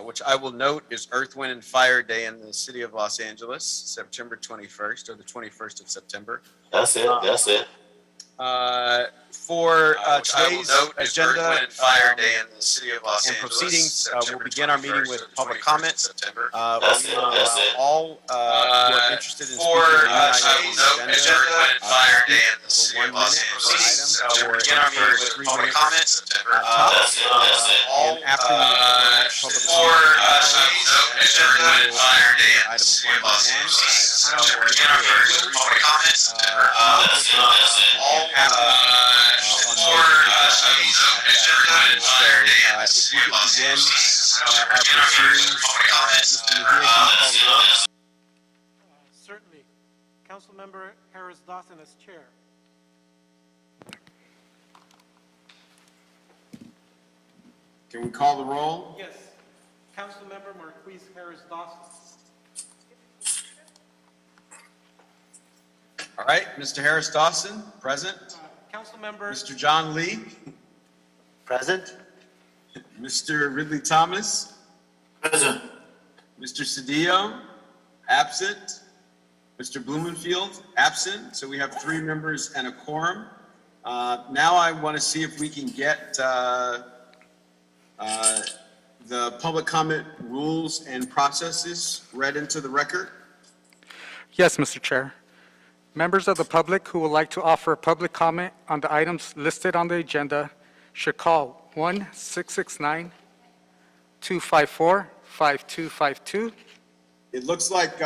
which I will note is Earth, Wind, and Fire Day in the city of Los Angeles, September 21st, or the 21st of September. That's it. That's it. For Which I will today's note is agenda Earth, Wind, and Fire Day in the city of Los and Angeles, proceedings, we'll September begin our meeting 21st with or the public 21st of comment. September. We That's it. will That's allow it. all who are interested in speaking For on any I item will on note the is agenda, Earth, Wind, and Fire Day in the for city 1 of Los minute per Angeles, item, September or begin our meeting with 3 public minutes comment, September. tops. That's it. That's it. And after you public For comment, I will note is Earth, Wind, and Fire Day in the items city of 1 Los to 1, Angeles, September begin our first public comment, September. That's it. That's it. and after For if we could begin our proceedings, Mr. Mejia, can you call the roll? Certainly. Councilmember Harris Dawson as chair. Can we call the roll? Yes. Councilmember Marquise Harris Dawson. All right, Mr. Harris Dawson, present. Councilmember Mr. John Lee, Present. Mr. Ridley Thomas, Present. Mr. Cedillo, absent. Mr. Blumenfield, absent. So we have 3 members and a quorum. Now I want to see if we can get the public comment rules and processes read into the record. Yes, Mr. Chair. Members of the public who would like to offer a public comment on the items listed on the agenda should call 1-669-254-5252. It looks like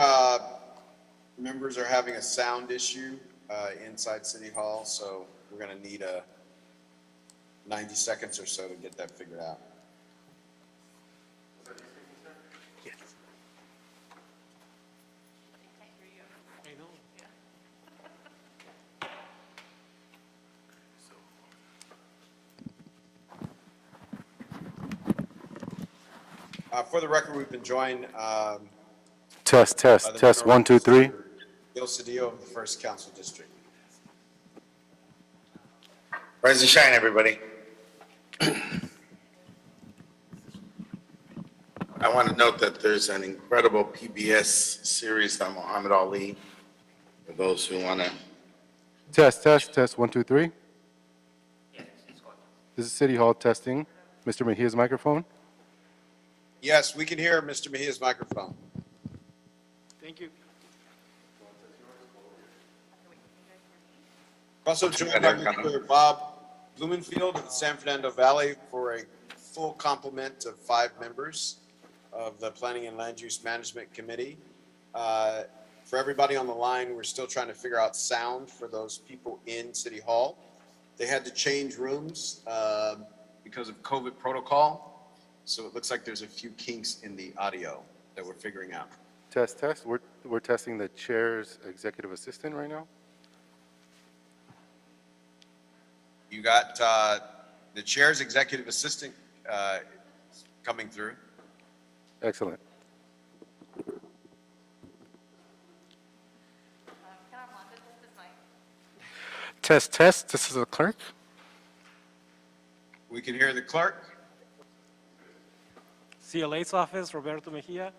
members are having a sound issue inside City Hall, so we're going to need 90 seconds or so to get that figured out. I know. For the record, we've been joined Test, by test, the test, Mineral 1, 2, 3. Representative Gil Cedillo of the First Council District. Rise and shine, everybody. I want to note that there's an incredible PBS series on Muhammad Ali, for those who want to. Test, test, test, 1, 2, 3. This is City Hall testing. Mr. Mejia's microphone. Yes, we can hear Mr. Mejia's microphone. Thank you. Also joined by Mr. Bob Blumenfield of the San Fernando Valley for a full complement of 5 members of the Planning and Land Use Management Committee. For everybody on the line, we're still trying to figure out sound for those people in City Hall. They had to change rooms because of COVID protocol. So it looks like there's a few kinks in the audio that we're figuring out. Test, test. We're testing the chair's executive assistant right now. You got the chair's executive assistant coming through. Excellent. Test, test. This is the clerk. We can hear the clerk. CLA's office, Roberto Mejia.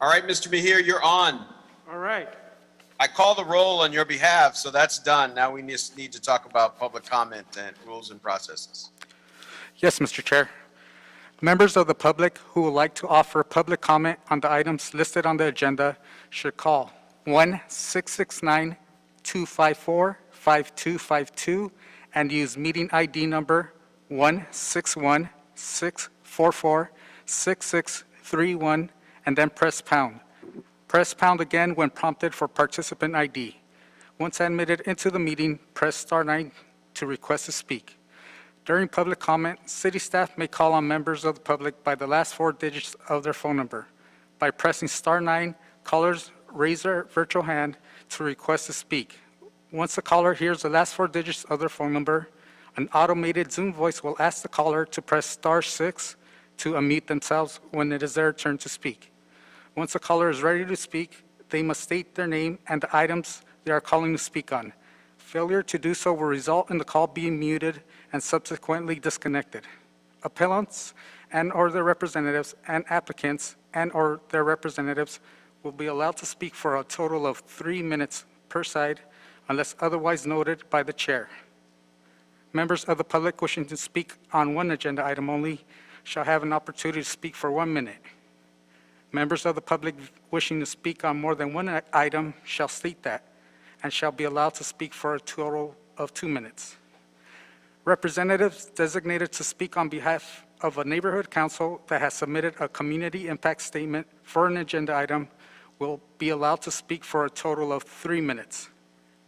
All right, Mr. Mejia, you're on. All right. I call the roll on your behalf, so that's done. Now we just need to talk about public comment and rules and processes. Yes, Mr. Chair. Members of the public who would like to offer public comment on the items listed on the agenda should call 1-669-254-5252 and use meeting ID number 161-644-6631 and then press pound. Press pound again when prompted for participant ID. Once admitted into the meeting, press star 9 to request to speak. During public comment, city staff may call on members of the public by the last 4 digits of their phone number. By pressing star 9, callers raise their virtual hand to request to speak. Once the caller hears the last 4 digits of their phone number, an automated Zoom voice will ask the caller to press star 6 to unmute themselves when it is their turn to speak. Once the caller is ready to speak, they must state their name and the items they are calling to speak on. Failure to do so will result in the call being muted and subsequently disconnected. appellants and/or their representatives, and applicants and/or their representatives will be allowed to speak for a total of 3 minutes per side unless otherwise noted by the chair. Members of the public wishing to speak on one agenda item only shall have an opportunity to speak for 1 minute. Members of the public wishing to speak on more than one item shall state that and shall be allowed to speak for a total of 2 minutes. Representatives designated to speak on behalf of a neighborhood council that has submitted a community impact statement for an agenda item will be allowed to speak for a total of 3 minutes.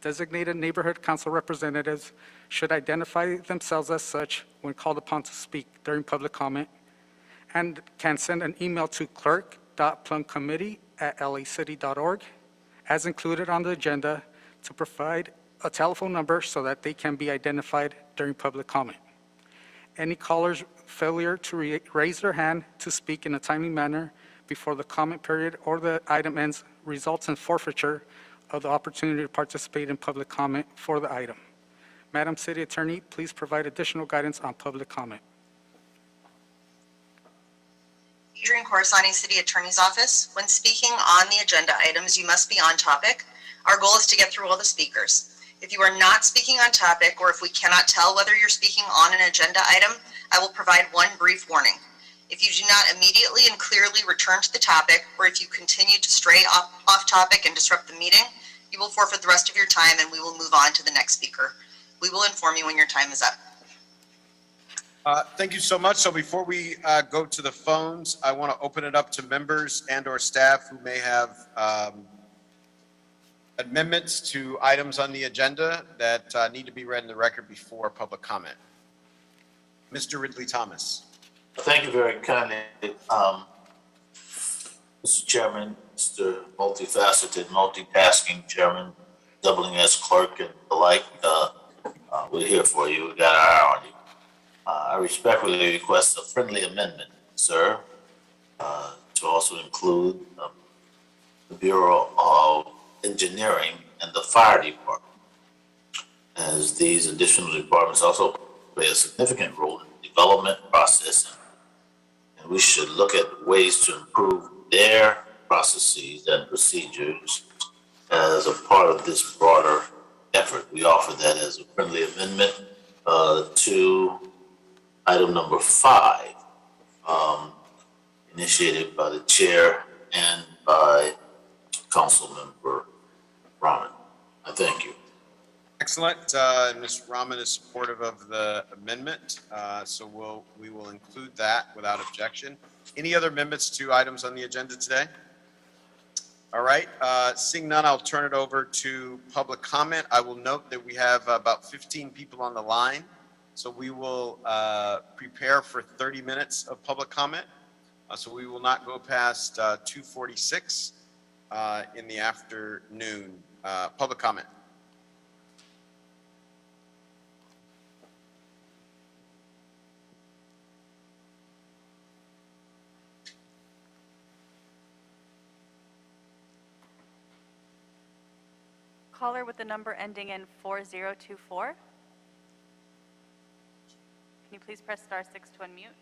Designated neighborhood council representatives should identify themselves as such when called upon to speak during public comment and can send an email to clerk.plumcommittee@lacity.org as included on the agenda to provide a telephone number so that they can be identified during public comment. Any caller's failure to raise their hand to speak in a timely manner before the comment period or the item ends results in forfeiture of the opportunity to participate in public comment for the item. Madam City Attorney, please provide additional guidance on public comment. Adrienne Corsani, City Attorney's Office. When speaking on the agenda items, you must be on topic. Our goal is to get through all the speakers. If you are not speaking on topic, or if we cannot tell whether you're speaking on an agenda item, I will provide one brief warning. If you do not immediately and clearly return to the topic, or if you continue to stray off topic and disrupt the meeting, you will forfeit the rest of your time and we will move on to the next speaker. We will inform you when your time is up. Thank you so much. So before we go to the phones, I want to open it up to members and/or staff who may have amendments to items on the agenda that need to be read in the record before public comment. Mr. Ridley Thomas. Thank you very kindly, Mr. Chairman, Mr. Multifaceted, Multitasking Chairman, doubling as clerk and the like. We're here for you. We got our eye on you. I respectfully request a friendly amendment, sir, to also include the Bureau of Engineering and the Fire Department, as these additional departments also play a significant role in the development process, and we should look at ways to improve their processes and procedures as a part of this broader effort. We offer that as a friendly amendment to item number 5, initiated by the chair and by Councilmember Rahman. I thank you. Excellent. Ms. Rahman is supportive of the amendment, so we will include that without objection. Any other amendments to items on the agenda today? All right. Seeing none, I'll turn it over to public comment. I will note that we have about 15 people on the line, so we will prepare for 30 minutes of public comment. So we will not go past 2:46 in the afternoon. Public comment. Caller with the number ending in 4024. Can you please press *6 to unmute?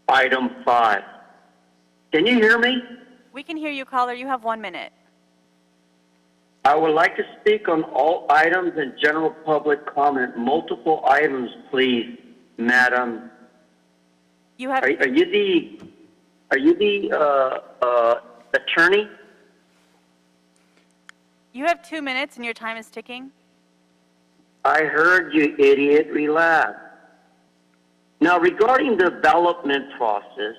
Item 5. Can you hear me? We can hear you, caller. You have 1 minute. I would like to speak on all items and general public comment. Multiple items, please, madam. You have. Are you the attorney? You have 2 minutes, and your time is ticking. I heard you, idiot. Relax. Now, regarding the development process,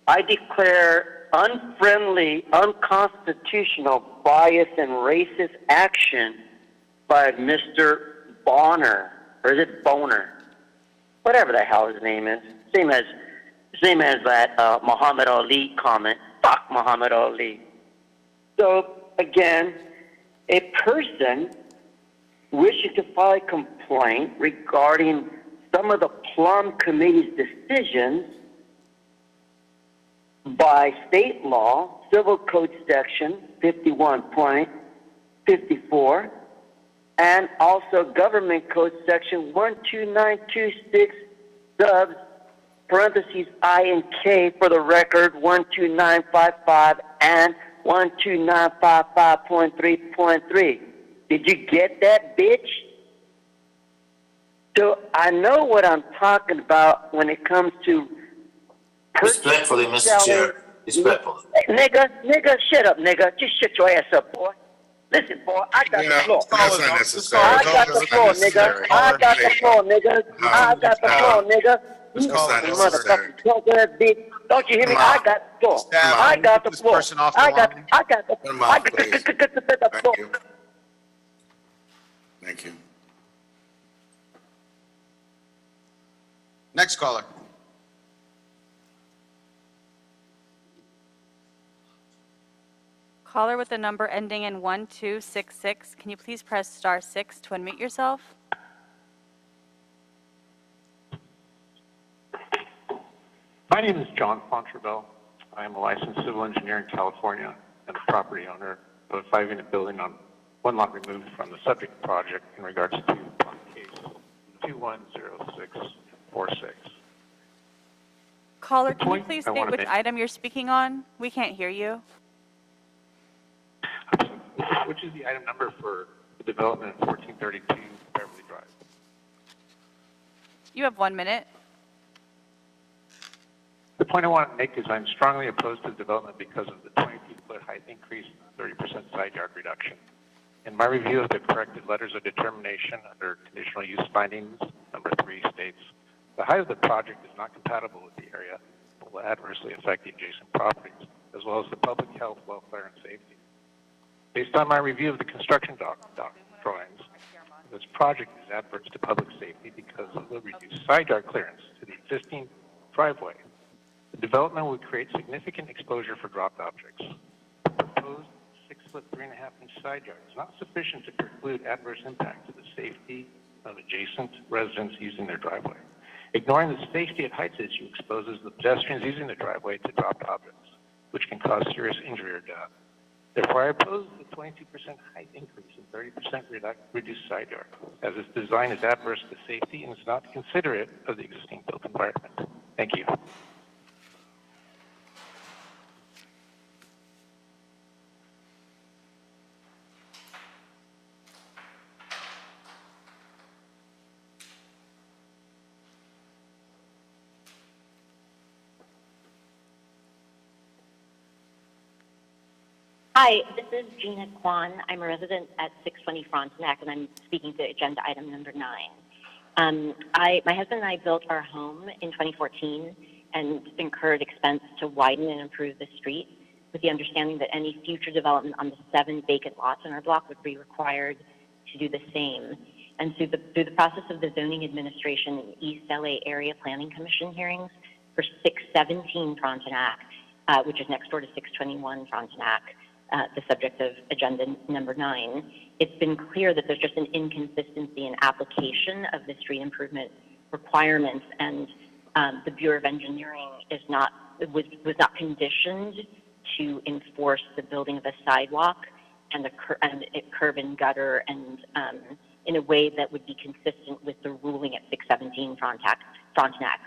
I declare unfriendly, unconstitutional, biased, and racist action by Mr. Bonner, or is it Boner? Whatever the hell his name is. Same as that Muhammad Ali comment. Fuck Muhammad Ali. So, again, a person wishing to file a complaint regarding some of the Plum Committee's decisions by state law, Civil Code Section 51.54, and also Government Code Section 12926 subs, parentheses I and K for the record, 12955 and 12955.3.3. Did you get that, bitch? So I know what I'm talking about when it comes to Respectfully, Mr. Chair, respectfully. Hey, nigga, shut up, nigga. Just shut your ass up, boy. Listen, boy, I got the floor. That's not necessary. I got the floor, nigga. I got the floor, nigga. I got the floor, nigga. That's not necessary. Motherfucking punk ass bitch. Don't you hear me? I got the floor. I got the This floor. person off the I got line. the Come on, please. Thank floor. you. Thank you. Next caller. Caller with the number ending in 1266, can you please press *6 to unmute yourself? My name is John Fontrabel. I am a licensed civil engineer in California and a property owner of a 5-unit building on one lot removed from the subject project in regards to case 210646. Caller, can you point please I state wanna which make- item you're speaking on? We can't hear you. Which is the item number for the development of 1432 Beverly Drive. You have 1 minute. The point I want to make is I'm strongly opposed to the development because of the 22-foot height increase and 30% side yard reduction. In my review of the corrected letters of determination under conditional use findings, number 3 states, the height of the project is not compatible with the area and will adversely affect the adjacent properties, as well as the public health, welfare, and safety. Based on my review of the construction drawings, this project is adverse to public safety because of the reduced side yard clearance to the existing driveway. The development would create significant exposure for dropped objects. The proposed 6-foot, 3.5-inch side yard is not sufficient to preclude adverse impact to the safety of adjacent residents using their driveway. Ignoring the safety at heights issue exposes the pedestrians using the driveway to dropped objects, which can cause serious injury or death. Therefore, I oppose the 22% height increase and 30% reduced side yard, as its design is adverse to safety and is not considerate of the existing built environment. Thank you. Hi, this is Gina Kwan. I'm a resident at 620 Frontenac, and I'm speaking to agenda item number 9. My husband and I built our home in 2014 and incurred expense to widen and improve the street, with the understanding that any future development on the 7 vacant lots in our block would be required to do the same. And through the process of the Zoning Administration and East LA Area Planning Commission hearings for 617 Frontenac, which is next door to 621 Frontenac, the subject of agenda number 9, it's been clear that there's just an inconsistency in application of the street improvement requirements, and the Bureau of Engineering was not conditioned to enforce the building of a sidewalk and a curb and gutter, and in a way that would be consistent with the ruling at 617 Frontenac.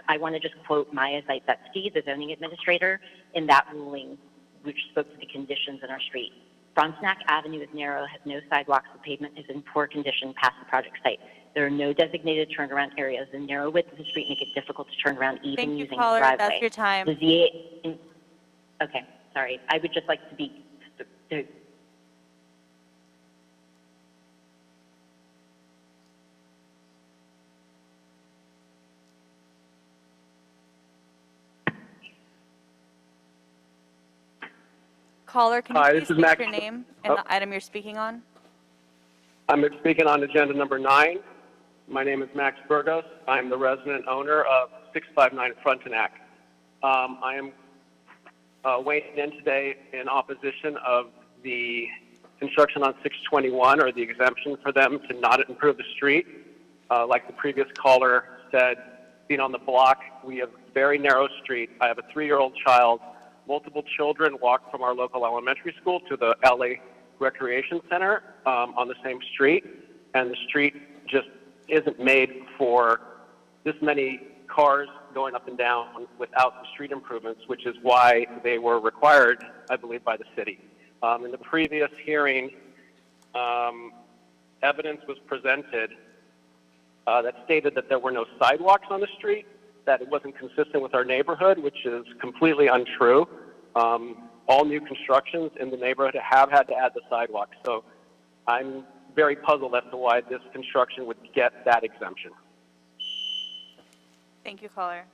I want to just quote Maya Zaitsky, the zoning administrator, in that ruling, which spoke to the conditions in our street. Frontenac Avenue is narrow, has no sidewalks, the pavement is in poor condition past the project site. There are no designated turnaround areas. The narrow width of the street make it difficult to turn around even Thank you, using caller. the driveway. That's your time. Okay, sorry. I would just like to be... Caller, can Hi, you this please is state Max. your name and the item you're speaking on? I'm speaking on agenda number 9. My name is Max Burgos. I'm the resident owner of 659 Frontenac. I am weighing in today in opposition of the construction on 621, or the exemption for them to not improve the street. Like the previous caller said, being on the block, we have a very narrow street. I have a 3-year-old child multiple children walk from our local elementary school to the LA Recreation Center on the same street, and the street just isn't made for this many cars going up and down without the street improvements, which is why they were required, I believe, by the city. In the previous hearing, evidence was presented that stated that there were no sidewalks on the street, that it wasn't consistent with our neighborhood, which is completely untrue. All new constructions in the neighborhood have had to add the sidewalks. So I'm very puzzled as to why this construction would get that exemption. Thank you, caller.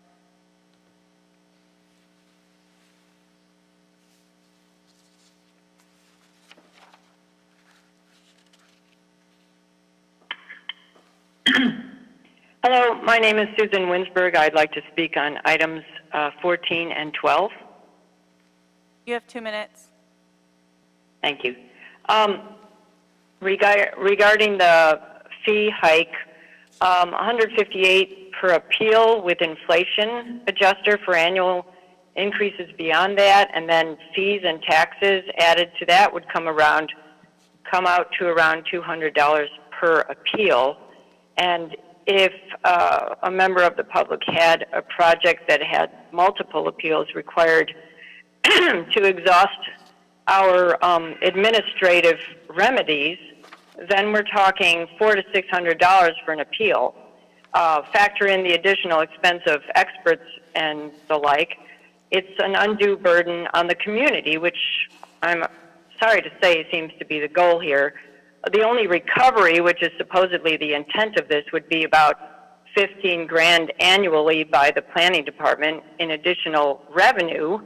Hello, my name is Susan Winsberg. I'd like to speak on items 14 and 12. You have 2 minutes. Thank you. Regarding the fee hike, 158 per appeal with inflation adjuster for annual increases beyond that, and then fees and taxes added to that would come out to around $200 per appeal. And if a member of the public had a project that had multiple appeals required to exhaust our administrative remedies, then we're talking $400 to $600 for an appeal. Factor in the additional expense of experts and the like. It's an undue burden on the community, which I'm sorry to say seems to be the goal here. The only recovery, which is supposedly the intent of this, would be about $15,000 annually by the planning department in additional revenue,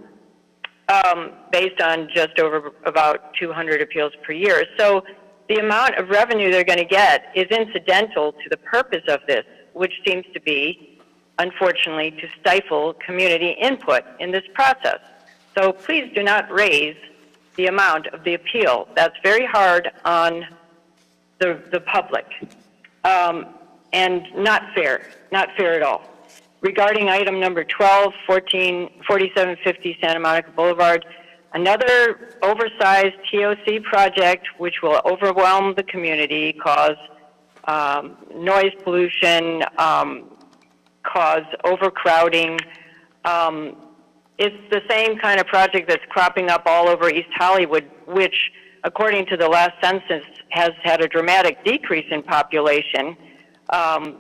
based on just over about 200 appeals per year. So the amount of revenue they're going to get is incidental to the purpose of this, which seems to be, unfortunately, to stifle community input in this process. So please do not raise the amount of the appeal. That's very hard on the public, and not fair at all. Regarding item number 12, 4750 Santa Monica Boulevard, another oversized TOC project which will overwhelm the community, cause noise pollution, cause overcrowding. It's the same kind of project that's cropping up all over East Hollywood, which, according to the last census, has had a dramatic decrease in population.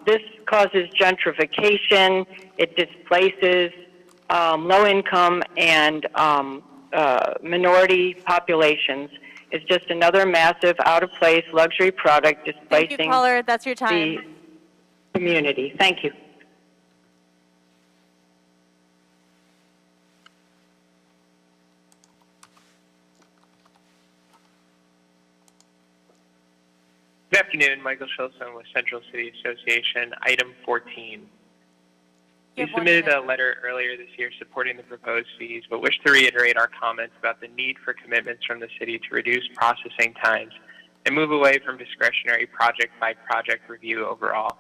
This causes gentrification. It displaces low-income and minority populations. It's just another massive, out-of-place luxury product displacing Thank you, caller. That's your time. the community. Thank you. Good afternoon, Michael Shilson with Central City Association. Item 14. We submitted a letter earlier this year supporting the proposed fees, but wish to reiterate our comments about the need for commitments from the city to reduce processing times and move away from discretionary project-by-project review overall.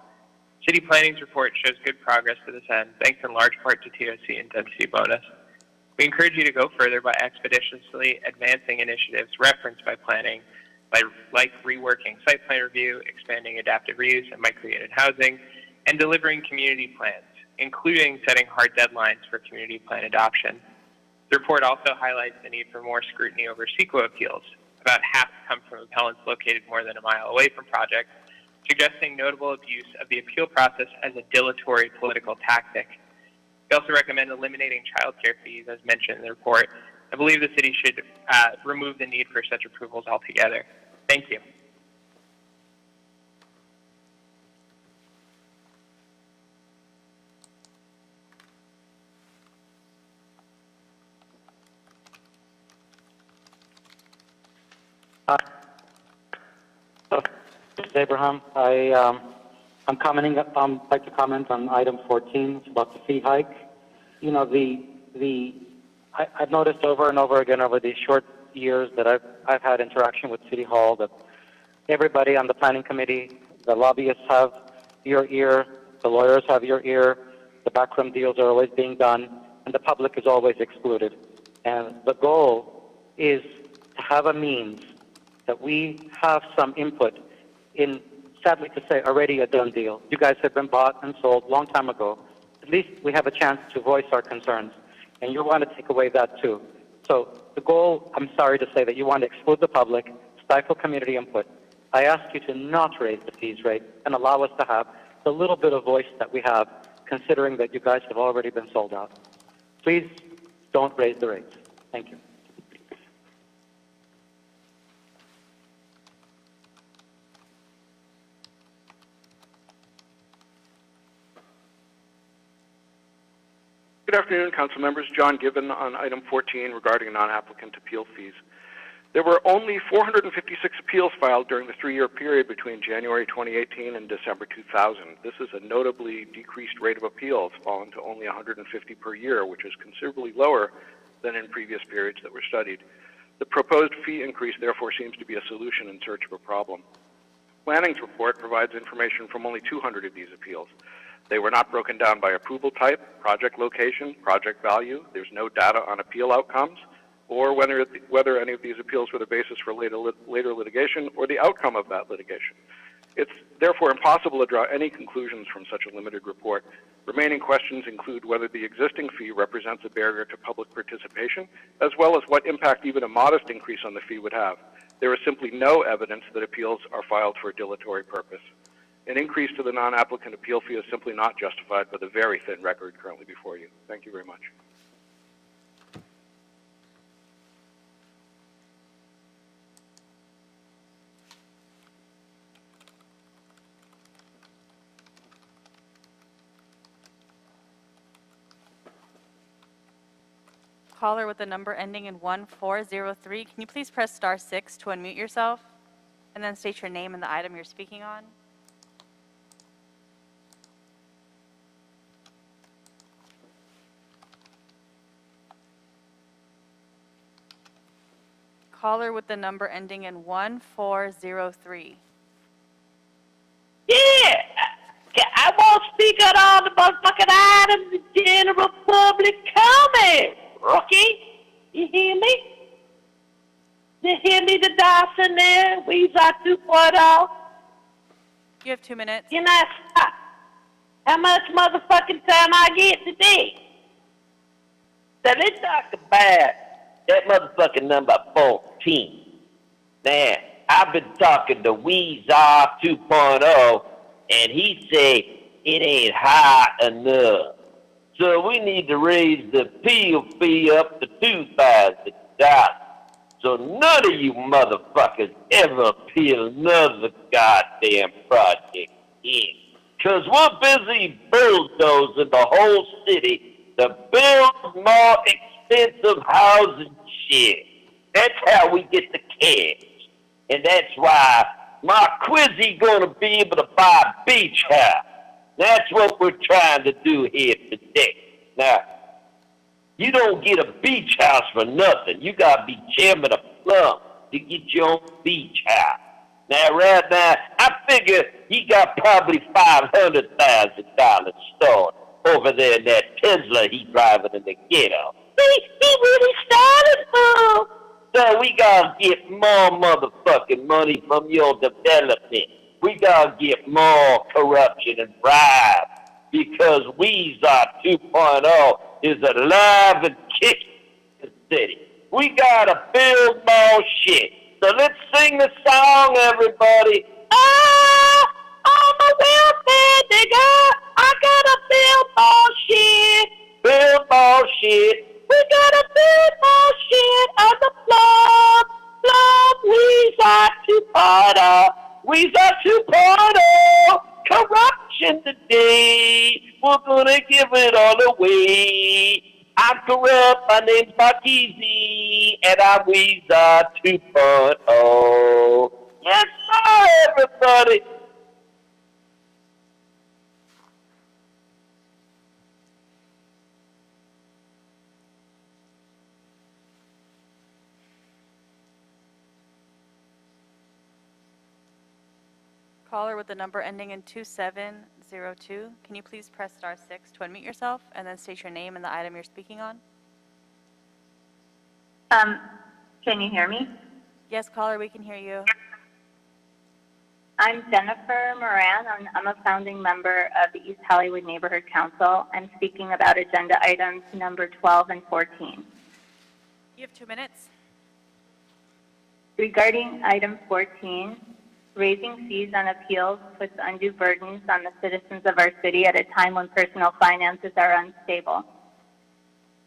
City Planning's report shows good progress to this end, thanks in large part to TOC and density bonus. We encourage you to go further by expeditiously advancing initiatives referenced by planning, like reworking site plan review, expanding adaptive reuse and micrograded housing, and delivering community plans, including setting hard deadlines for community plan adoption. The report also highlights the need for more scrutiny over CEQA appeals. About half come from appellants located more than a mile away from projects, suggesting notable abuse of the appeal process as a dilatory political tactic. We also recommend eliminating child care fees, as mentioned in the report. I believe the city should remove the need for such approvals altogether. Thank you. This is Abraham. I'm commenting. Like to comment on item 14. It's about the fee hike. You know, I've noticed over and over again over these short years that I've had interaction with City Hall that everybody on the planning committee, the lobbyists have your ear, the lawyers have your ear, the backroom deals are always being done, and the public is always excluded. And the goal is to have a means that we have some input in, sadly to say, already a done deal. You guys have been bought and sold a long time ago. At least we have a chance to voice our concerns, and you want to take away that too. So the goal, I'm sorry to say, that you want to exclude the public, stifle community input. I ask you to not raise the fees rate and allow us to have the little bit of voice that we have, considering that you guys have already been sold out. Please don't raise the rates. Thank you. Good afternoon, council members. John Given on item 14 regarding non-applicant appeal fees. There were only 456 appeals filed during the 3-year period between January 2018 and December 2000. This is a notably decreased rate of appeals, fallen to only 150 per year, which is considerably lower than in previous periods that were studied. The proposed fee increase therefore seems to be a solution in search of a problem. Planning's report provides information from only 200 of these appeals. They were not broken down by approval type, project location, project value. There's no data on appeal outcomes, or whether any of these appeals were the basis for later litigation or the outcome of that litigation. It's therefore impossible to draw any conclusions from such a limited report. Remaining questions include whether the existing fee represents a barrier to public participation, as well as what impact even a modest increase on the fee would have. There is simply no evidence that appeals are filed for a dilatory purpose. An increase to the non-applicant appeal fee is simply not justified by the very thin record currently before you. Thank you very much. Caller with the number ending in 1403, can you please press *6 to unmute yourself? And then state your name and the item you're speaking on. Caller with the number ending in 1403. Yeah, I won't speak on all the motherfucking items the general public comment, rookie. You hear me? You hear me, the Dawson there? Weezer 2.0. You have 2 minutes. You know, how much motherfucking time I get today? So let's talk about that motherfucking number 14. Now, I've been talking to Weezer 2.0, and he say it ain't high enough. So we need to raise the appeal fee up to $2,000. So none of you motherfuckers ever appeal another goddamn project again. Because we're busy bulldozing the whole city to build more expensive housing shit. That's how we get the cash. And that's why Marquizzi gonna be able to buy a beach house. That's what we're trying to do here today. Now, you don't get a beach house for nothing. You gotta be chairman of Plum to get your own beach house. Now, right now, I figure he got probably $500,000 stored over there in that Tesla he driving in the ghetto. He really started, fool. So we gotta get more motherfucking money from your development. We gotta get more corruption and bribes because Weezer 2.0 is alive and kicking the city. We gotta build more shit. So let's sing the song, everybody. I'm a welfare nigga. I gotta build more shit. Build more shit. We gotta build more shit on the Plum. Weezer 2.0. Weezer 2.0. Corruption today. We're gonna give it all away. I'm corrupt. My name's Marquizzi, and I'm Weezer 2.0. Yes, sir, everybody. Caller with the number ending in 2702, can you please press *6 to unmute yourself and then state your name and the item you're speaking on? Can you hear me? Yes, caller, we can hear you. I'm Jennifer Moran. I'm a founding member of the East Hollywood Neighborhood Council. I'm speaking about agenda items number 12 and 14. You have 2 minutes. Regarding item 14, raising fees on appeals puts undue burdens on the citizens of our city at a time when personal finances are unstable.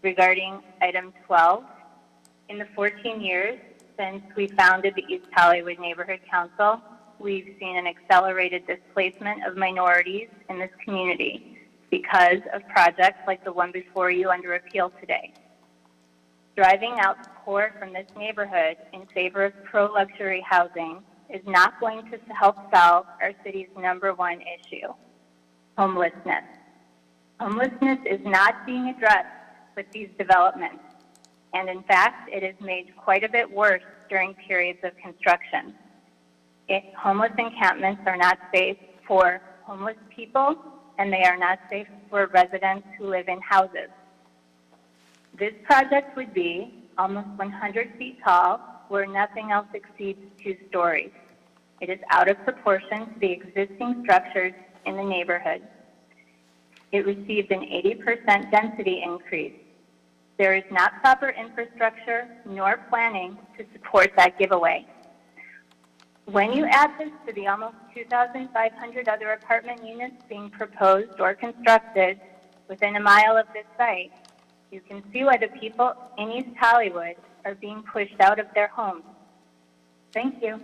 Regarding item 12, in the 14 years since we founded the East Hollywood Neighborhood Council, we've seen an accelerated displacement of minorities in this community because of projects like the one before you under appeal today. Driving out the poor from this neighborhood in favor of pro-luxury housing is not going to help solve our city's #1 issue, homelessness. Homelessness is not being addressed with these developments, and in fact, it is made quite a bit worse during periods of construction. Homeless encampments are not safe for homeless people, and they are not safe for residents who live in houses. This project would be almost 100 feet tall, where nothing else exceeds 2 stories. It is out of proportion to the existing structures in the neighborhood. It received an 80% density increase. There is not proper infrastructure nor planning to support that giveaway. When you add this to the almost 2,500 other apartment units being proposed or constructed within a mile of this site, you can see why the people in East Hollywood are being pushed out of their homes. Thank you.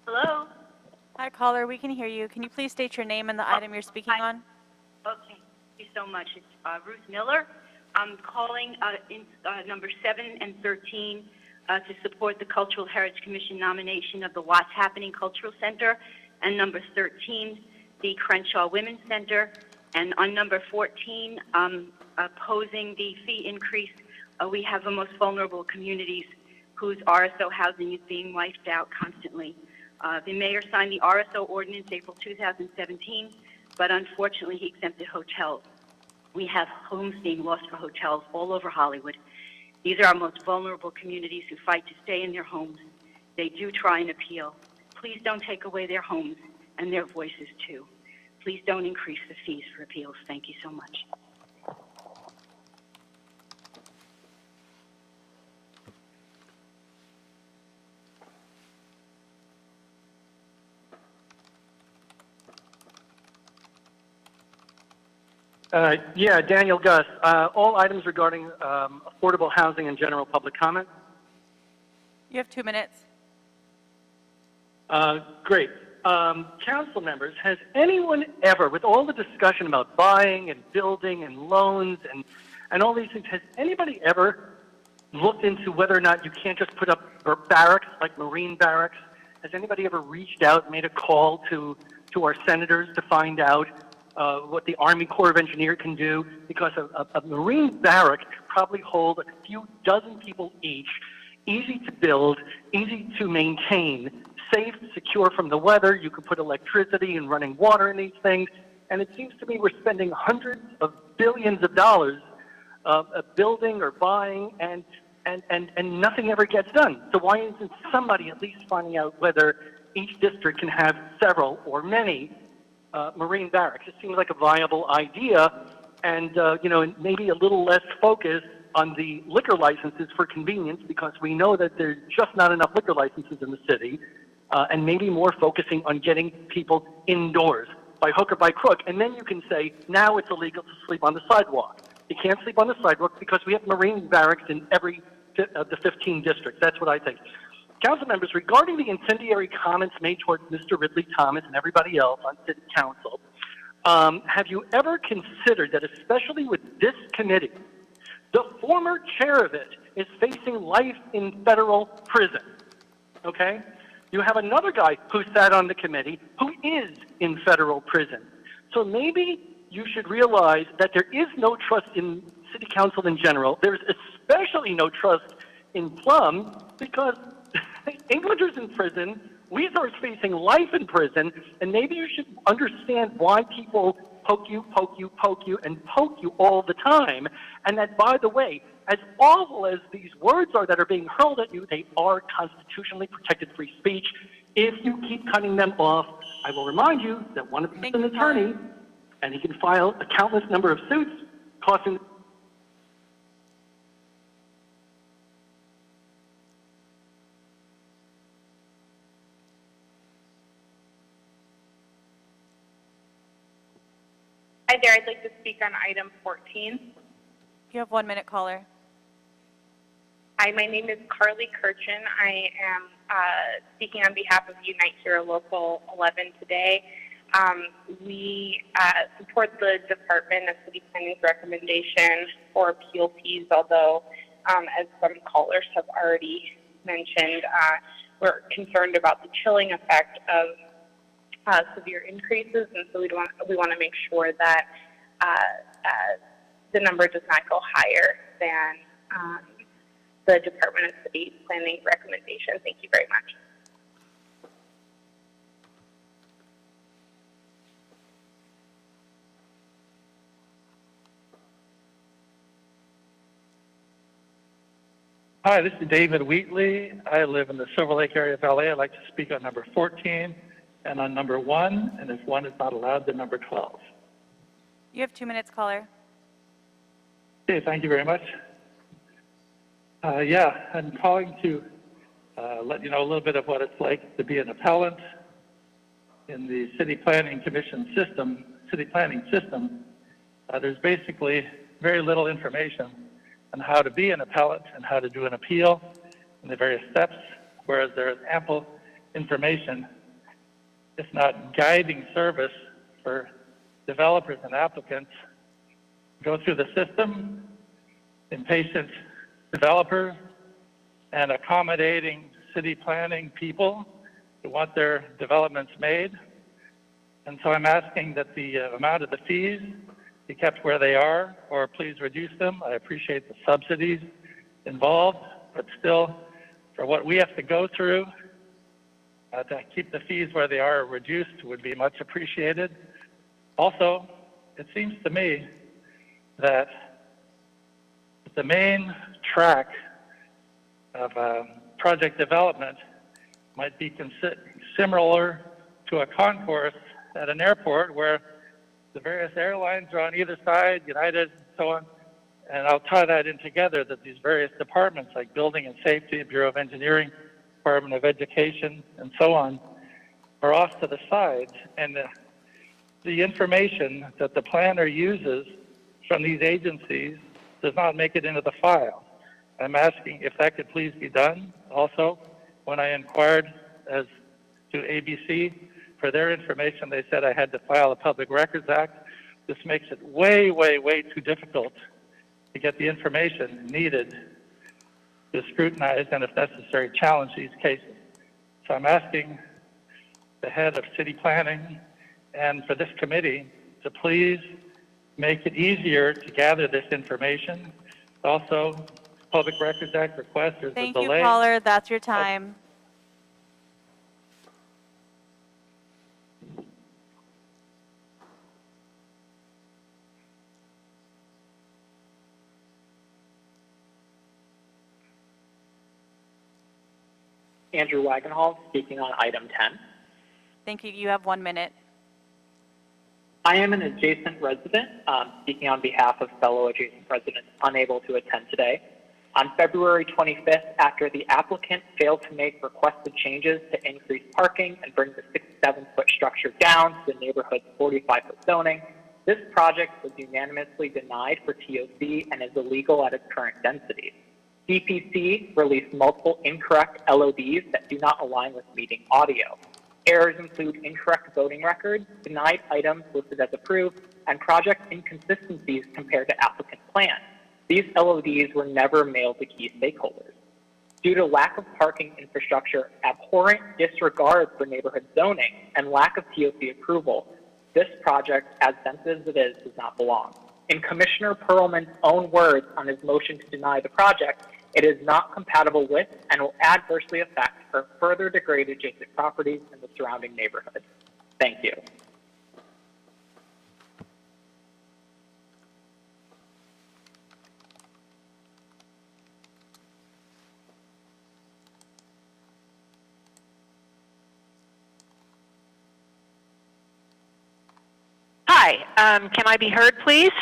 Hello? Hi, caller, we can hear you. Can you please state your name and the item you're speaking on? Okay, thank you so much. It's Ruth Miller. I'm calling in number 7 and 13 to support the Cultural Heritage Commission nomination of the What's Happening Cultural Center, and number 13, the Crenshaw Women's Center. And on number 14, opposing the fee increase, we have the most vulnerable communities whose RSO housing is being wiped out constantly. The mayor signed the RSO ordinance April 2017, but unfortunately he exempted hotels. We have homes being lost for hotels all over Hollywood. These are our most vulnerable communities who fight to stay in their homes. They do try and appeal. Please don't take away their homes and their voices too. Please don't increase the fees for appeals. Thank you so much. Yeah, Daniel Gus. All items regarding affordable housing and general public comment. You have 2 minutes. Great. Council members, has anyone ever, with all the discussion about buying and building and loans and all these things, has anybody ever looked into whether or not you can't just put up barracks like Marine barracks? Has anybody ever reached out, made a call to our senators to find out what the Army Corps of Engineers can do? Because a Marine barrack probably hold a few dozen people each, easy to build, easy to maintain, safe, secure from the weather. You could put electricity and running water in these things. And it seems to me we're spending hundreds of billions of dollars building or buying, and nothing ever gets done. So why isn't somebody at least finding out whether each district can have several or many Marine barracks? It seems like a viable idea, and maybe a little less focus on the liquor licenses for convenience, because we know that there's just not enough liquor licenses in the city, and maybe more focusing on getting people indoors by hook or by crook. And then you can say, now it's illegal to sleep on the sidewalk. You can't sleep on the sidewalk because we have Marine barracks in every of the 15 districts. That's what I think. Council members, regarding the incendiary comments made towards Mr. Ridley Thomas and everybody else on City Council, have you ever considered that, especially with this committee, the former chair of it is facing life in federal prison, okay? You have another guy who sat on the committee who is in federal prison. So maybe you should realize that there is no trust in city council in general. There's especially no trust in Plum because Englander's in prison, Weezer's facing life in prison, and maybe you should understand why people poke you all the time. And that, by the way, as awful as these words are that are being hurled at you, they are constitutionally protected free speech. If you keep cutting them off, I will remind you that one of them is an attorney, and he can file a countless number of suits costing. Hi there, I'd like to speak on item 14. You have 1 minute, caller. Hi, my name is Carly Kirchen. I am speaking on behalf of Unite Hero Local 11 today. We support the Department of City Planning's recommendation for appeal fees, although, as some callers have already mentioned, we're concerned about the chilling effect of severe increases, and so we want to make sure that the number does not go higher than the Department of City Planning recommendation. Thank you very much. Hi, this is David Wheatley. I live in the Silver Lake area of LA. I'd like to speak on number 14 and on number 1, and if 1 is not allowed, then number 12. You have 2 minutes, caller. Okay, thank you very much. I'm calling to let you know a little bit of what it's like to be an appellant in the City Planning Commission system, City Planning system. There's basically very little information on how to be an appellant and how to do an appeal and the various steps, whereas there is ample information, if not guiding service, for developers and applicants go through the system, impatient developers, and accommodating city planning people who want their developments made. And so I'm asking that the amount of the fees be kept where they are, or please reduce them. I appreciate the subsidies involved, but still, for what we have to go through, to keep the fees where they are reduced would be much appreciated. Also, it seems to me that the main track of project development might be similar to a concourse at an airport where the various airlines are on either side, United, and so on. And I'll tie that in together, that these various departments like Building and Safety, Bureau of Engineering, Department of Education, and so on, are off to the sides. And the information that the planner uses from these agencies does not make it into the file. I'm asking if that could please be done. Also, when I inquired as to ABC for their information, they said I had to file a Public Records Act. This makes it way, way, way too difficult to get the information needed to scrutinize and, if necessary, challenge these cases. So I'm asking the head of city planning and for this committee to please make it easier to gather this information. Also, Public Records Act request, there's a Thank you, delay. caller. That's your time. Andrew Wagenhall, speaking on item 10. Thank you. You have 1 minute. I am an adjacent resident, speaking on behalf of fellow adjacent residents unable to attend today. On February 25th, after the applicant failed to make requested changes to increase parking and bring the 67-foot structure down to the neighborhood's 45-foot zoning, this project was unanimously denied for TOC and is illegal at its current density. DPC released multiple incorrect LODs that do not align with meeting audio. Errors include incorrect voting records, denied items listed as approved, and project inconsistencies compared to applicant plan. These LODs were never mailed to key stakeholders. Due to lack of parking infrastructure, abhorrent disregard for neighborhood zoning, and lack of TOC approval, this project, as sensitive as it is, does not belong. In Commissioner Perlman's own words on his motion to deny the project, it is not compatible with and will adversely affect or further degrade adjacent properties in the surrounding neighborhood. Thank you. Hi, can I be heard, please?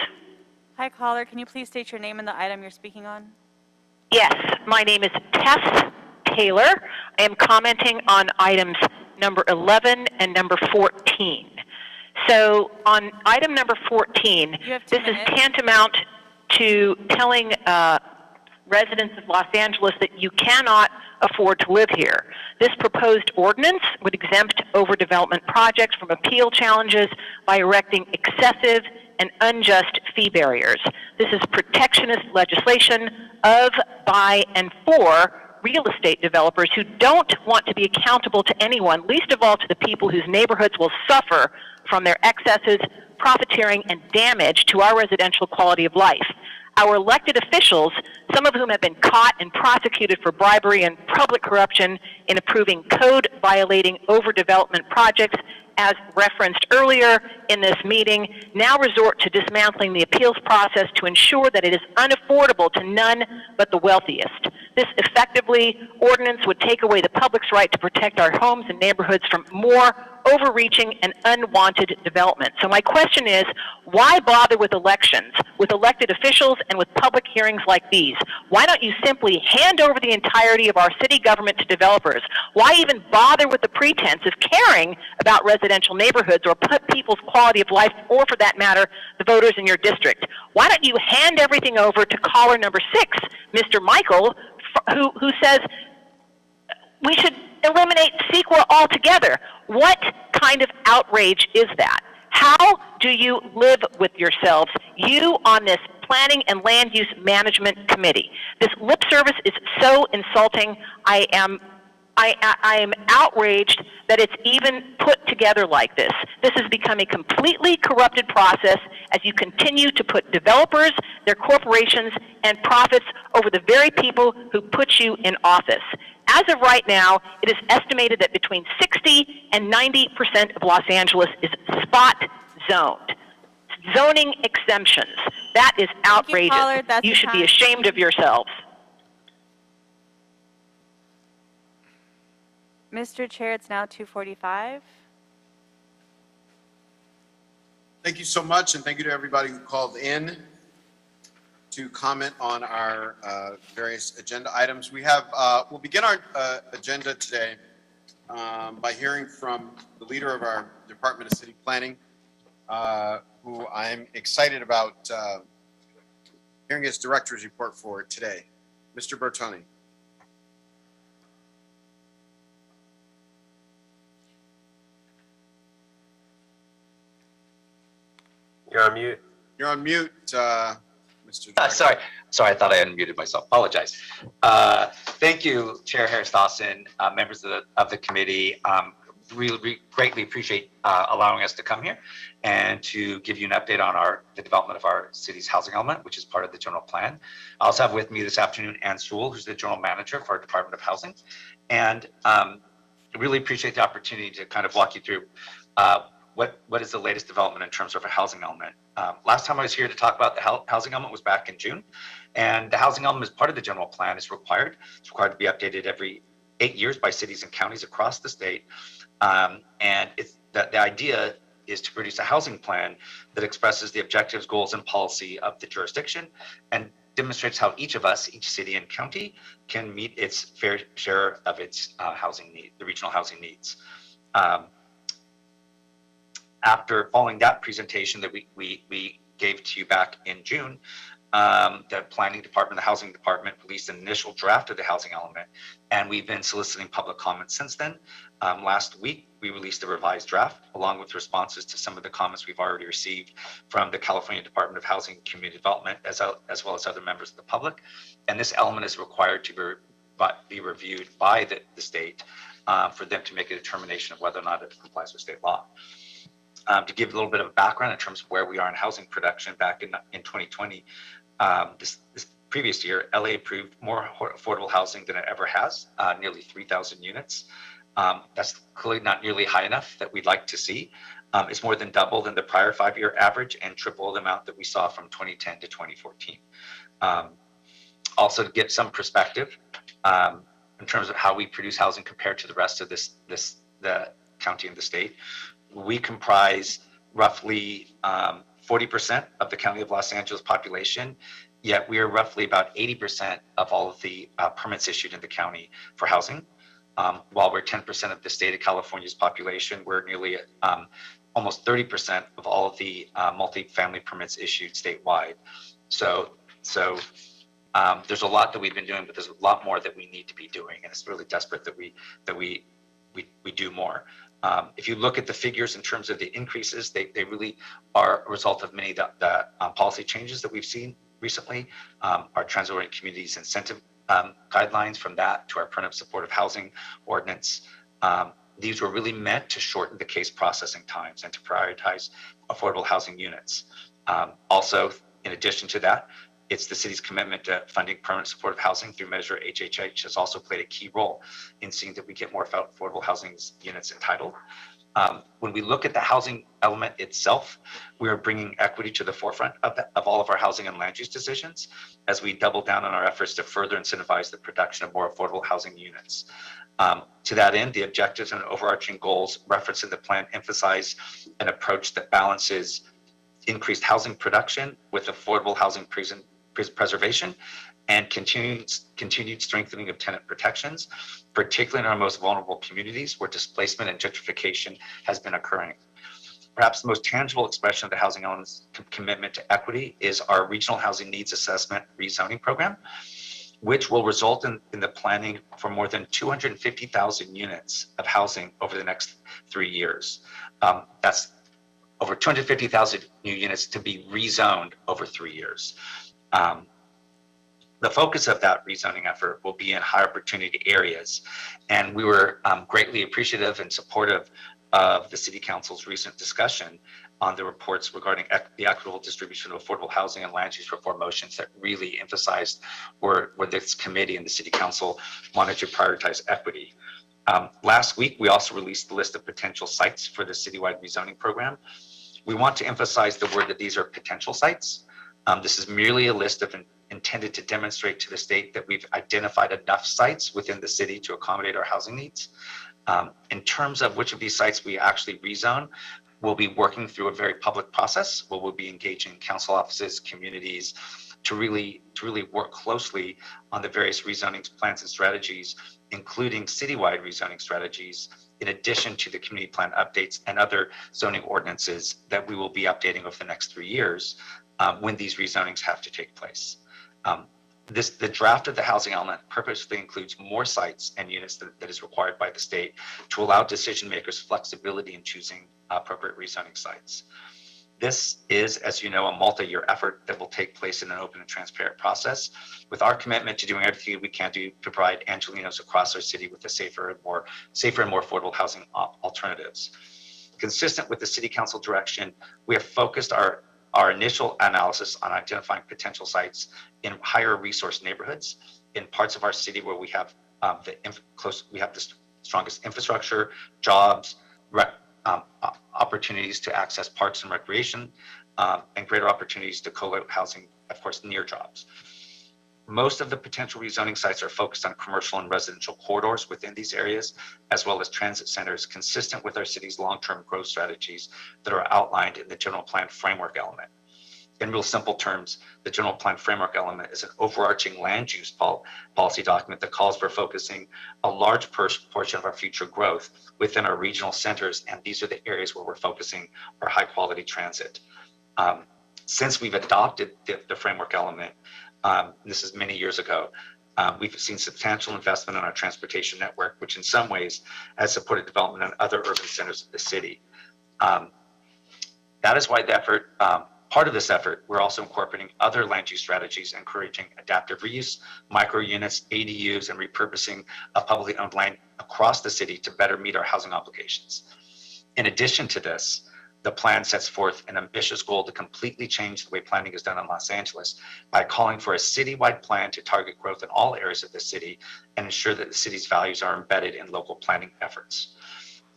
Hi, caller. Can you please state your name and the item you're speaking on? Yes, my name is Tess Taylor. I am commenting on items number 11 and number 14. So on item number 14, this is tantamount to telling residents of Los Angeles that you cannot afford to live here. This proposed ordinance would exempt overdevelopment projects from appeal challenges by erecting excessive and unjust fee barriers. This is protectionist legislation of, by, and for real estate developers who don't want to be accountable to anyone, least of all to the people whose neighborhoods will suffer from their excesses, profiteering, and damage to our residential quality of life. Our elected officials, some of whom have been caught and prosecuted for bribery and public corruption in approving code-violating overdevelopment projects, as referenced earlier in this meeting, now resort to dismantling the appeals process to ensure that it is unaffordable to none but the wealthiest. This effectively ordinance would take away the public's right to protect our homes and neighborhoods from more overreaching and unwanted development. So my question is, why bother with elections, with elected officials, and with public hearings like these? Why don't you simply hand over the entirety of our city government to developers? Why even bother with the pretense of caring about residential neighborhoods or put people's quality of life, or for that matter, the voters in your district? Why don't you hand everything over to caller number 6, Mr. Michael, who says we should eliminate CEQA altogether? What kind of outrage is that? How do you live with yourselves, you on this Planning and Land Use Management Committee? This lip service is so insulting. I am outraged that it's even put together like this. This has become a completely corrupted process as you continue to put developers, their corporations, and profits over the very people who put you in office. As of right now, it is estimated that between 60 and 90% of Los Angeles is spot zoned. Zoning exemptions. That is outrageous. You should be ashamed of yourselves. Mr. Chair, it's now 2:45. Thank you so much, and thank you to everybody who called in to comment on our various agenda items. We have, we'll begin our agenda today by hearing from the leader of our Department of City Planning, who I'm excited about hearing his director's report for today. Mr. Bertoni. You're on mute. You're on mute, Mr. Director. Sorry, I thought I unmuted myself. Apologize. Thank you, Chair Harris-Dawson, members of the committee. Really greatly appreciate allowing us to come here and to give you an update on the development of our city's housing element, which is part of the general plan. I also have with me this afternoon Ann Sewell, who's the general manager for our Department of Housing, and really appreciate the opportunity to kind of walk you through what is the latest development in terms of a housing element. Last time I was here to talk about the housing element was back in June, and the housing element as part of the general plan is required. It's required to be updated every 8 years by cities and counties across the state. And the idea is to produce a housing plan that expresses the objectives, goals, and policy of the jurisdiction and demonstrates how each of us, each city and county, can meet its fair share of its housing need, the regional housing needs. After following that presentation that we gave to you back in June, the planning department, the housing department released an initial draft of the housing element, and we've been soliciting public comments since then. Last week, we released a revised draft along with responses to some of the comments we've already received from the California Department of Housing and Community Development, as well as other members of the public. And this element is required to be reviewed by the state for them to make a determination of whether or not it complies with state law. To give a little bit of background in terms of where we are in housing production back in 2020, this previous year, LA approved more affordable housing than it ever has, nearly 3,000 units. That's clearly not nearly high enough that we'd like to see. It's more than double than the prior 5-year average and triple the amount that we saw from 2010 to 2014. Also, to get some perspective in terms of how we produce housing compared to the rest of the county and the state, we comprise roughly 40% of the County of Los Angeles population, yet we are roughly about 80% of all of the permits issued in the county for housing. While we're 10% of the state of California's population, we're nearly almost 30% of all of the multifamily permits issued statewide. So there's a lot that we've been doing, but there's a lot more that we need to be doing, and it's really desperate that we do more. If you look at the figures in terms of the increases, they really are a result of many of the policy changes that we've seen recently. Our transit-oriented communities incentive guidelines, from that to our permanent supportive housing ordinance. These were really meant to shorten the case processing times and to prioritize affordable housing units. Also, in addition to that, it's the city's commitment to funding permanent supportive housing through Measure HHH has also played a key role in seeing that we get more affordable housing units entitled. When we look at the housing element itself, we are bringing equity to the forefront of all of our housing and land use decisions as we double down on our efforts to further incentivize the production of more affordable housing units. To that end, the objectives and overarching goals referenced in the plan emphasize an approach that balances increased housing production with affordable housing preservation and continued strengthening of tenant protections, particularly in our most vulnerable communities where displacement and gentrification has been occurring. Perhaps the most tangible expression of the housing element's commitment to equity is our Regional Housing Needs Assessment rezoning program, which will result in the planning for more than 250,000 units of housing over the next 3 years. That's over 250,000 new units to be rezoned over 3 years. The focus of that rezoning effort will be in high opportunity areas, and we were greatly appreciative and supportive of the City Council's recent discussion on the reports regarding the equitable distribution of affordable housing and land use reform motions that really emphasized where this committee and the City Council wanted to prioritize equity. Last week, we also released the list of potential sites for the citywide rezoning program. We want to emphasize the word that these are potential sites. This is merely a list intended to demonstrate to the state that we've identified enough sites within the city to accommodate our housing needs. In terms of which of these sites we actually rezone, we'll be working through a very public process where we'll be engaging council offices, communities, to really work closely on the various rezoning plans and strategies, including citywide rezoning strategies, in addition to the community plan updates and other zoning ordinances that we will be updating over the next 3 years when these rezonings have to take place. The draft of the housing element purposely includes more sites and units that is required by the state to allow decision makers flexibility in choosing appropriate rezoning sites. This is, as you know, a multi-year effort that will take place in an open and transparent process, with our commitment to doing everything we can do to provide Angelenos across our city with a safer and more affordable housing alternatives. Consistent with the City Council direction, we have focused our initial analysis on identifying potential sites in higher resource neighborhoods in parts of our city where we have the strongest infrastructure, jobs, opportunities to access parks and recreation, and greater opportunities to co-locate housing, of course, near jobs. Most of the potential rezoning sites are focused on commercial and residential corridors within these areas, as well as transit centers, consistent with our city's long-term growth strategies that are outlined in the general plan framework element. In real simple terms, the general plan framework element is an overarching land use policy document that calls for focusing a large portion of our future growth within our regional centers, and these are the areas where we're focusing our high quality transit. Since we've adopted the framework element, this is many years ago, we've seen substantial investment in our transportation network, which in some ways has supported development in other urban centers of the city. That is why the effort, part of this effort, we're also incorporating other land use strategies, encouraging adaptive reuse, micro units, ADUs, and repurposing of publicly owned land across the city to better meet our housing obligations. In addition to this, the plan sets forth an ambitious goal to completely change the way planning is done in Los Angeles by calling for a citywide plan to target growth in all areas of the city and ensure that the city's values are embedded in local planning efforts.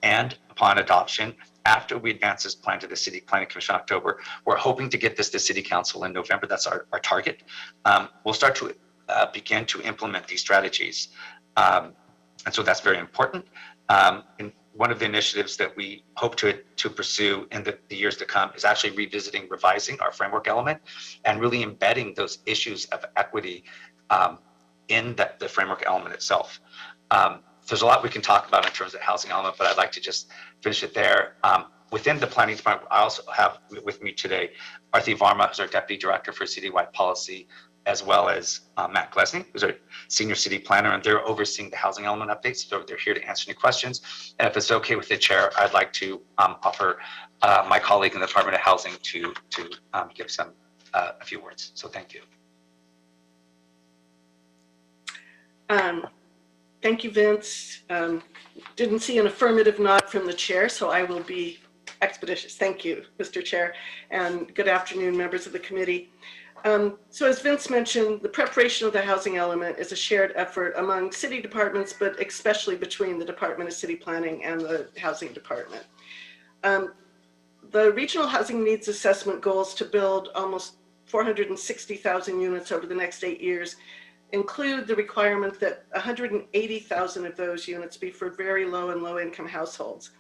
And upon adoption, after we advance this plan to the City Planning Commission in October, we're hoping to get this to City Council in November. That's our target. We'll start to begin to implement these strategies. And so that's very important. And one of the initiatives that we hope to pursue in the years to come is actually revising our framework element and really embedding those issues of equity in the framework element itself. There's a lot we can talk about in terms of housing element, but I'd like to just finish it there. Within the planning department, I also have with me today Arthi Varma, who's our Deputy Director for Citywide Policy, as well as Matt Glesney, who's our Senior City Planner, and they're overseeing the housing element updates. So they're here to answer any questions. And if it's okay with the chair, I'd like to offer my colleague in the Department of Housing to give a few words. So thank you. Thank you, Vince. Didn't see an affirmative nod from the chair, so I will be expeditious. Thank you, Mr. Chair, and good afternoon, members of the committee. So as Vince mentioned, the preparation of the housing element is a shared effort among city departments, but especially between the Department of City Planning and the Housing Department. The regional housing needs assessment goals to build almost 460,000 units over the next 8 years include the requirement that 180,000 of those units be for very low and low income households.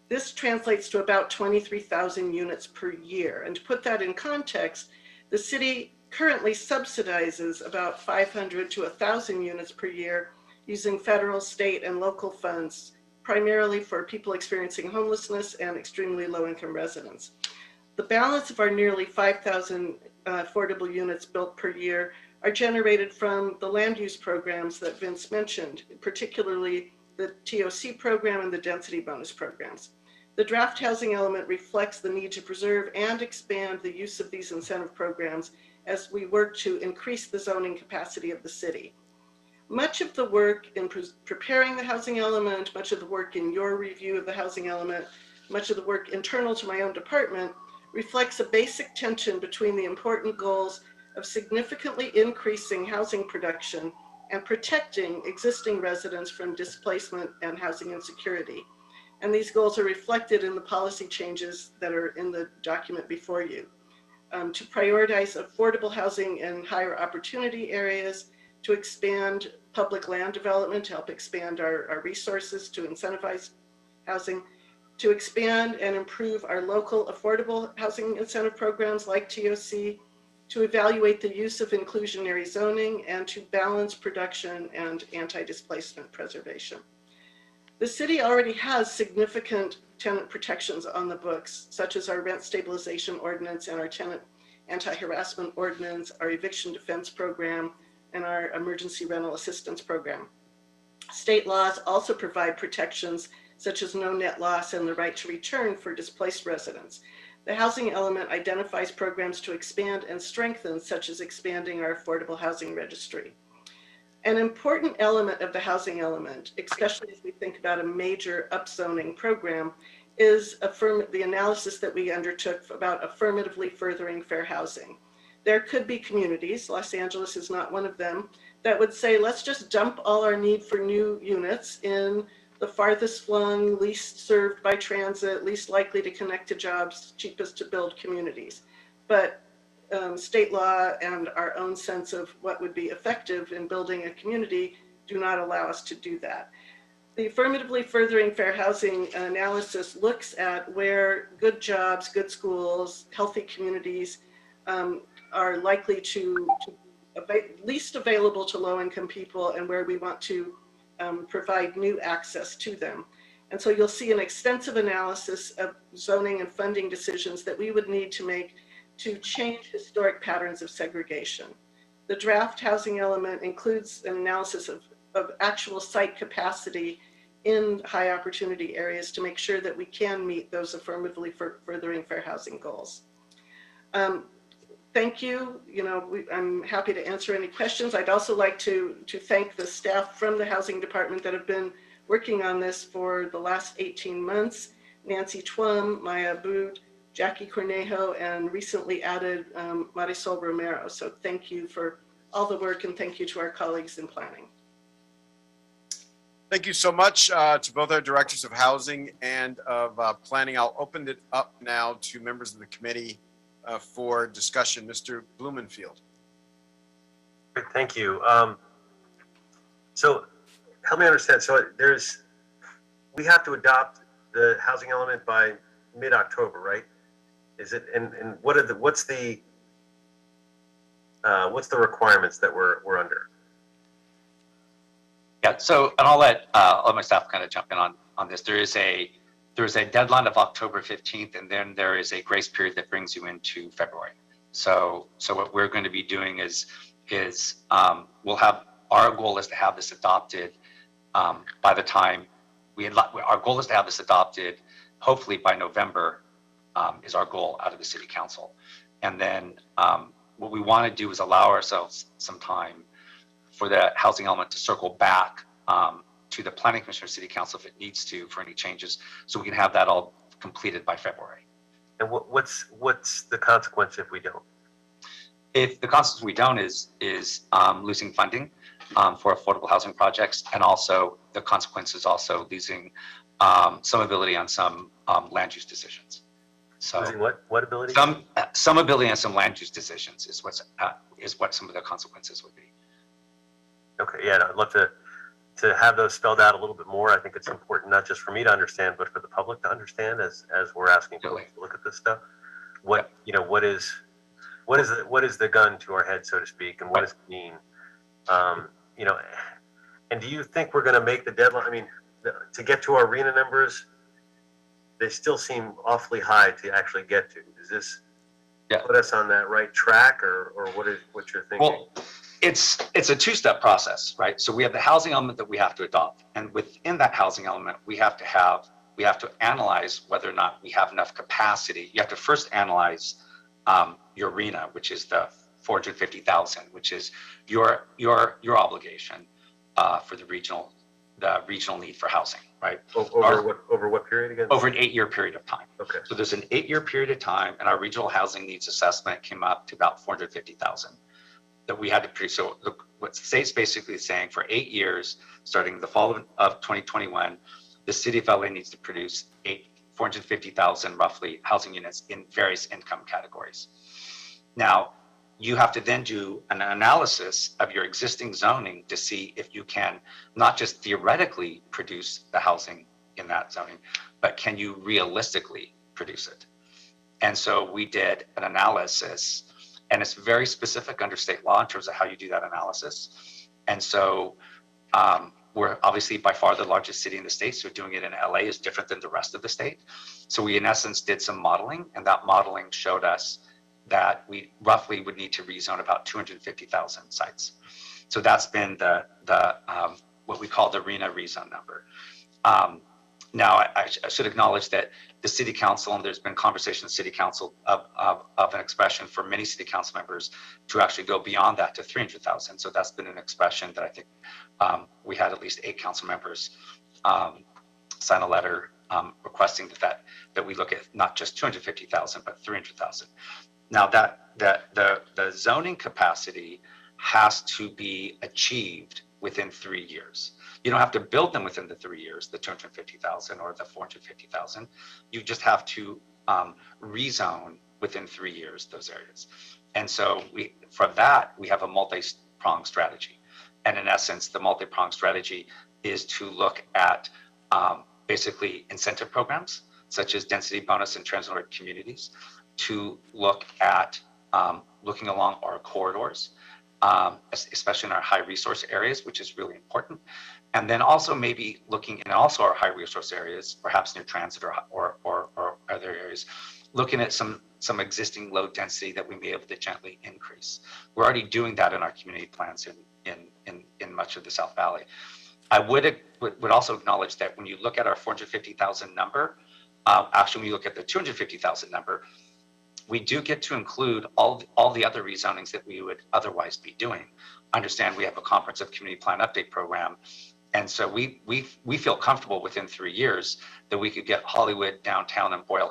This translates to about 23,000 units per year. And to put that in context, the city currently subsidizes about 500 to 1,000 units per year using federal, state, and local funds, primarily for people experiencing homelessness and extremely low-income residents. The balance of our nearly 5,000 affordable units built per year are generated from the land use programs that Vince mentioned, particularly the TOC program and the density bonus programs. The draft housing element reflects the need to preserve and expand the use of these incentive programs as we work to increase the zoning capacity of the city. Much of the work in preparing the housing element, much of the work in your review of the housing element, much of the work internal to my own department reflects a basic tension between the important goals of significantly increasing housing production and protecting existing residents from displacement and housing insecurity. And these goals are reflected in the policy changes that are in the document before you. To prioritize affordable housing in higher opportunity areas, to expand public land development, to help expand our resources to incentivize housing, to expand and improve our local affordable housing incentive programs like TOC, to evaluate the use of inclusionary zoning, and to balance production and anti-displacement preservation. The city already has significant tenant protections on the books, such as our rent stabilization ordinance and our tenant anti-harassment ordinance, our eviction defense program, and our emergency rental assistance program. State laws also provide protections such as no net loss and the right to return for displaced residents. The housing element identifies programs to expand and strengthen, such as expanding our affordable housing registry. An important element of the housing element, especially as we think about a major upzoning program, is the analysis that we undertook about affirmatively furthering fair housing. There could be communities, Los Angeles is not one of them, that would say, let's just dump all our need for new units in the farthest flung, least served by transit, least likely to connect to jobs, cheapest to build communities. But state law and our own sense of what would be effective in building a community do not allow us to do that. The affirmatively furthering fair housing analysis looks at where good jobs, good schools, healthy communities are likely to least available to low-income people, and where we want to provide new access to them. And so you'll see an extensive analysis of zoning and funding decisions that we would need to make to change historic patterns of segregation. The draft housing element includes an analysis of actual site capacity in high opportunity areas to make sure that we can meet those affirmatively furthering fair housing goals. Thank you. I'm happy to answer any questions. I'd also like to thank the staff from the Housing Department that have been working on this for the last 18 months. Nancy Twum, Maya Abood, Jackie Cornejo, and recently added Marisol Romero. So thank you for all the work, and thank you to our colleagues in planning. Thank you so much to both our directors of housing and of planning. I'll open it up now to members of the committee for discussion. Mr. Blumenfield. Great, thank you. So help me understand. So we have to adopt the housing element by mid-October, right? Is it, and what's the requirements that we're under? Yeah, so, and I'll let my staff kind of jump in on this. There is a deadline of October 15th, and then there is a grace period that brings you into February. So what we're going to be doing is we'll have, our goal is to have this adopted by the time our goal is to have this adopted, hopefully by November is our goal out of the city council. And then what we want to do is allow ourselves some time for the housing element to circle back to the planning commission or city council if it needs to for any changes, so we can have that all completed by February. And what's the consequence if we don't? If the consequence we don't is losing funding for affordable housing projects, and also the consequence is also losing some ability on some land use decisions. So losing what ability? Some ability on some land use decisions is what some of the consequences would be. Okay, yeah, I'd love to have those spelled out a little bit more. I think it's important not just for me to understand, but for the public to understand as we're asking people to look at this stuff. What is the gun to our head, so to speak, and what does it mean? And do you think we're going to make the deadline? I mean, to get to our RHNA numbers, they still seem awfully high to actually get to. Does this put us on that right track, or what you're thinking? Well, it's a two-step process, right? So we have the housing element that we have to adopt, and within that housing element, we have to analyze whether or not we have enough capacity. You have to first analyze your RHNA, which is the 450,000, which is your obligation for the regional need for housing, right? Over what period again? Over an 8-year period of time. Okay. So there's an 8-year period of time, and our regional housing needs assessment came up to about 450,000 that we had to produce. So what the state's basically saying, for 8 years, starting the fall of 2021, the city of LA needs to produce 450,000 roughly housing units in various income categories. Now, you have to then do an analysis of your existing zoning to see if you can not just theoretically produce the housing in that zoning, but can you realistically produce it? And so we did an analysis, and it's very specific under state law in terms of how you do that analysis. And so we're obviously by far the largest city in the state, so doing it in LA is different than the rest of the state. So we in essence did some modeling, and that modeling showed us that we roughly would need to rezone about 250,000 sites. So that's been the what we call the RHNA rezone number. Now, I should acknowledge that the city council, and there's been conversation in the city council of an expression for many city council members to actually go beyond that to 300,000. So that's been an expression that I think we had at least 8 council members sign a letter requesting that we look at not just 250,000, but 300,000. Now the zoning capacity has to be achieved within 3 years. You don't have to build them within the 3 years, the 250,000 or the 450,000. You just have to rezone within 3 years those areas. And so from that, we have a multi-pronged strategy. And in essence, the multi-pronged strategy is to look at basically incentive programs, such as density bonus and transit communities, to look at looking along our corridors, especially in our high resource areas, which is really important. And then also maybe looking in also our high resource areas, perhaps near transit or other areas, looking at some existing low density that we may be able to gently increase. We're already doing that in our community plans in much of the South Valley. I would also acknowledge that when you look at our 450,000 number, actually when you look at the 250,000 number, we do get to include all the other rezonings that we would otherwise be doing. Understand we have a comprehensive community plan update program, and so we feel comfortable within 3 years that we could get Hollywood, downtown, and Boyle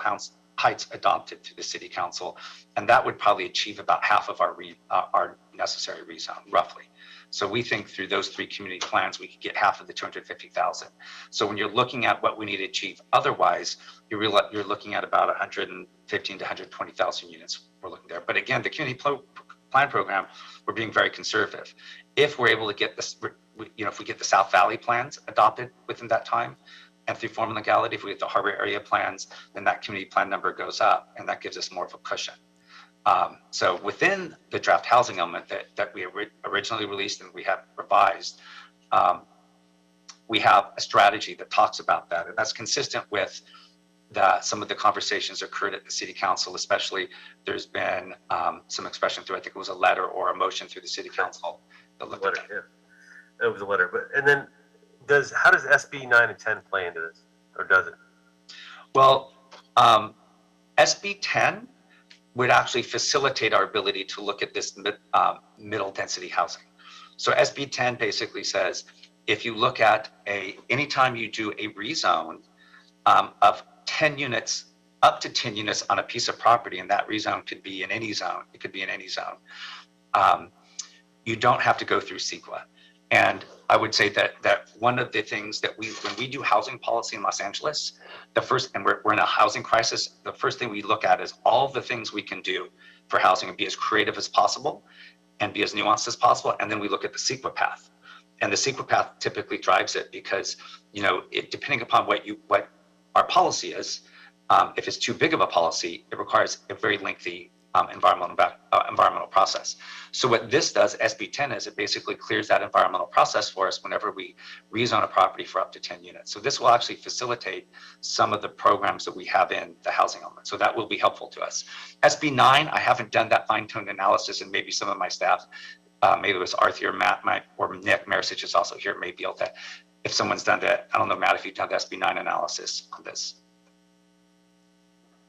Heights adopted through the city council, and that would probably achieve about half of our necessary rezone, roughly. So we think through those 3 community plans, we could get half of the 250,000. So when you're looking at what we need to achieve otherwise, you're looking at about 115 to 120,000 units. We're looking there. But again, the community plan program, we're being very conservative. If we're able to get this, if we get the South Valley plans adopted within that time, and through form and legality, if we get the harbor area plans, then that community plan number goes up, and that gives us more of a cushion. So within the draft housing element that we originally released and we have revised, we have a strategy that talks about that, and that's consistent with some of the conversations occurred at the city council. Especially, there's been some expression through, I think it was a letter or a motion through the city council. It was a letter, but and then how does SB 9 and 10 play into this, or does it? Well, SB 10 would actually facilitate our ability to look at this middle density housing. So SB 10 basically says, if you look at anytime you do a rezone of 10 units, up to 10 units on a piece of property, and that rezone could be in any zone, it could be in any zone, you don't have to go through CEQA. And I would say that one of the things that when we do housing policy in Los Angeles, and we're in a housing crisis, the first thing we look at is all the things we can do for housing and be as creative as possible and be as nuanced as possible. And then we look at the CEQA path. And the CEQA path typically drives it because, depending upon what our policy is, if it's too big of a policy, it requires a very lengthy environmental process. So what this does, SB 10, is it basically clears that environmental process for us whenever we rezone a property for up to 10 units. So this will actually facilitate some of the programs that we have in the housing element. So that will be helpful to us. SB 9, I haven't done that fine-tuned analysis, and maybe some of my staff, maybe it was Arthur or Matt, or Nick Marisich is also here, may be able to, if someone's done that, I don't know, Matt, if you've done the SB 9 analysis on this.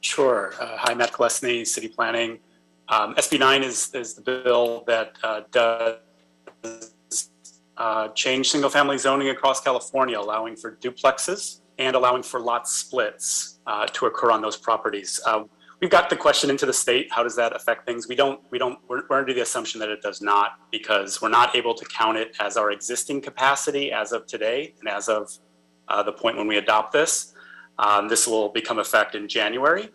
Sure. Hi, Matt Kolesny, City Planning. SB 9 is the bill that does change single-family zoning across California, allowing for duplexes and allowing for lot splits to occur on those properties. We've got the question into the state. How does that affect things? We're under the assumption that it does not, because we're not able to count it as our existing capacity as of today and as of the point when we adopt this. This will become effective in January.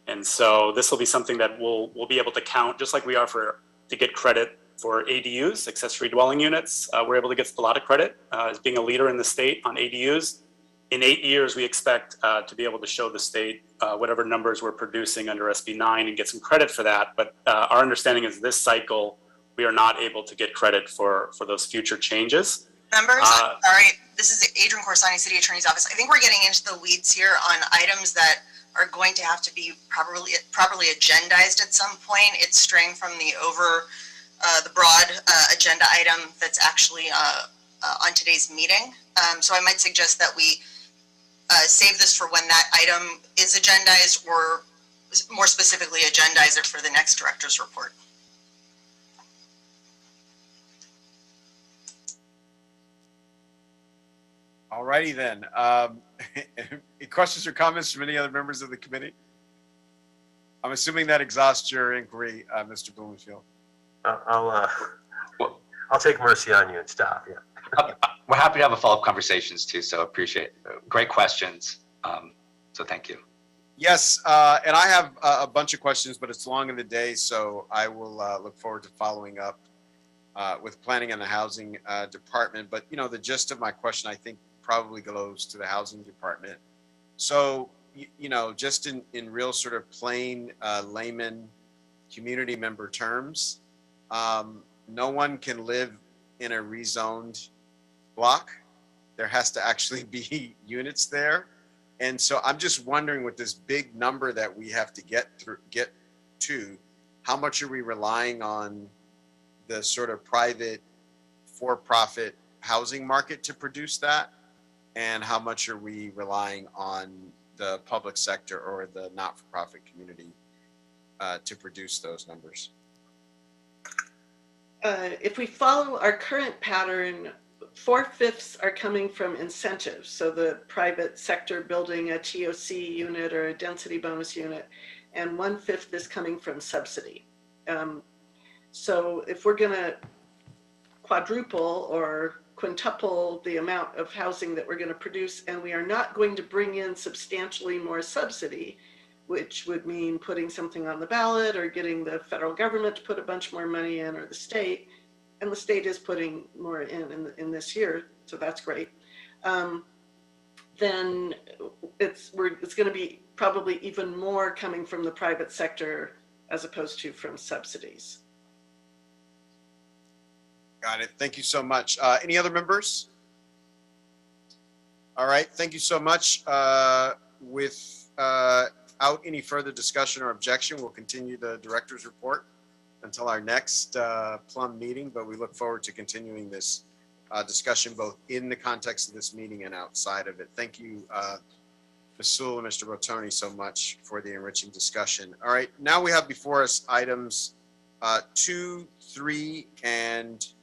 And so this will be something that we'll be able to count, just like we are to get credit for ADUs, accessory dwelling units. We're able to get a lot of credit as being a leader in the state on ADUs. In 8 years, we expect to be able to show the state whatever numbers we're producing under SB 9 and get some credit for that. But our understanding is this cycle, we are not able to get credit for those future changes. Members, sorry, this is Adrian Corsani, City Attorney's Office. I think we're getting into the weeds here on items that are going to have to be properly agendized at some point. It's straying from the broad agenda item that's actually on today's meeting. So I might suggest that we save this for when that item is agendized, or more specifically agendize it for the next director's report. All righty then. Questions or comments from any other members of the committee? I'm assuming that exhausts your inquiry, Mr. Blumenfield. I'll take mercy on you and stop. Yeah. We're happy to have a follow-up conversations too, so appreciate it. Great questions. So thank you. Yes, and I have a bunch of questions, but it's long in the day, so I will look forward to following up with planning and the housing department. But the gist of my question, I think, probably goes to the housing department. So, just in real sort of plain layman community member terms, no one can live in a rezoned block. There has to actually be units there. And so I'm just wondering, with this big number that we have to get to, how much are we relying on the sort of private for-profit housing market to produce that? And how much are we relying on the public sector or the not-for-profit community to produce those numbers? If we follow our current pattern 4/5 are coming from incentives. So the private sector building a TOC unit or a density bonus unit, and 1/5 is coming from subsidy. So if we're going to quadruple or quintuple the amount of housing that we're going to produce, and we are not going to bring in substantially more subsidy, which would mean putting something on the ballot or getting the federal government to put a bunch more money in, or the state, and the state is putting more in this year, so that's great. Then it's going to be probably even more coming from the private sector as opposed to from subsidies. Got it. Thank you so much. Any other members? All right. Thank you so much. Without any further discussion or objection, we'll continue the director's report until our next Plum meeting, but we look forward to continuing this discussion both in the context of this meeting and outside of it. Thank you, Ms. Sewell and Mr. Rotoni, so much for the enriching discussion. All right. Now we have before us items 2, 3, and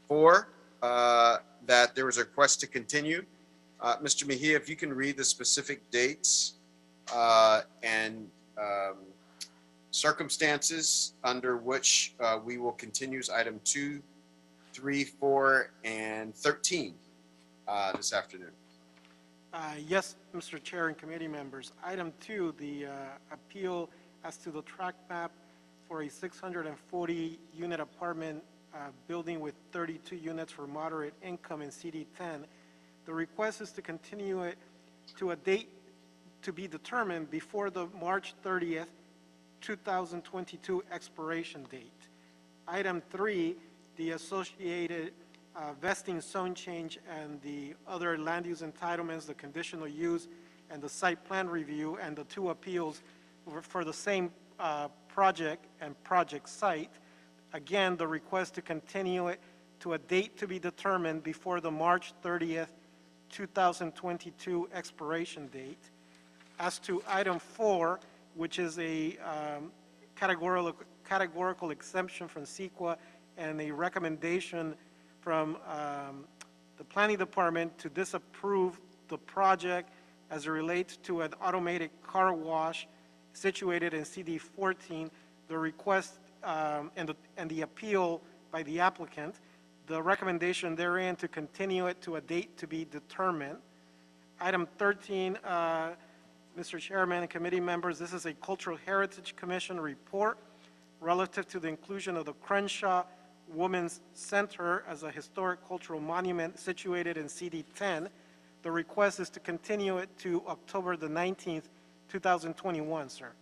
4 that there was a request to continue. Mr. Mejia, if you can read the specific dates and circumstances under which we will continue item 2, 3, 4, and 13 this afternoon. Yes, Mr. Chair and committee members. Item 2, the appeal as to the tract map for a 640-unit apartment building with 32 units for moderate income in CD10. The request is to continue it to a date to be determined before the March 30th, 2022 expiration date. Item 3, the associated vesting zone change and the other land use entitlements, the conditional use, and the site plan review, and the 2 appeals for the same project and project site. Again, the request to continue it to a date to be determined before the March 30th, 2022 expiration date. As to item 4, which is a categorical exemption from CEQA and a recommendation from the Planning Department to disapprove the project as it relates to an automated car wash situated in CD 14, the request and the appeal by the applicant, the recommendation therein to continue it to a date to be determined. Item 13, Mr. Chairman and committee members, this is a Cultural Heritage Commission report relative to the inclusion of the Crenshaw Women's Center as a historic cultural monument situated in CD 10. The request is to continue it to October the 19th, 2021, sir.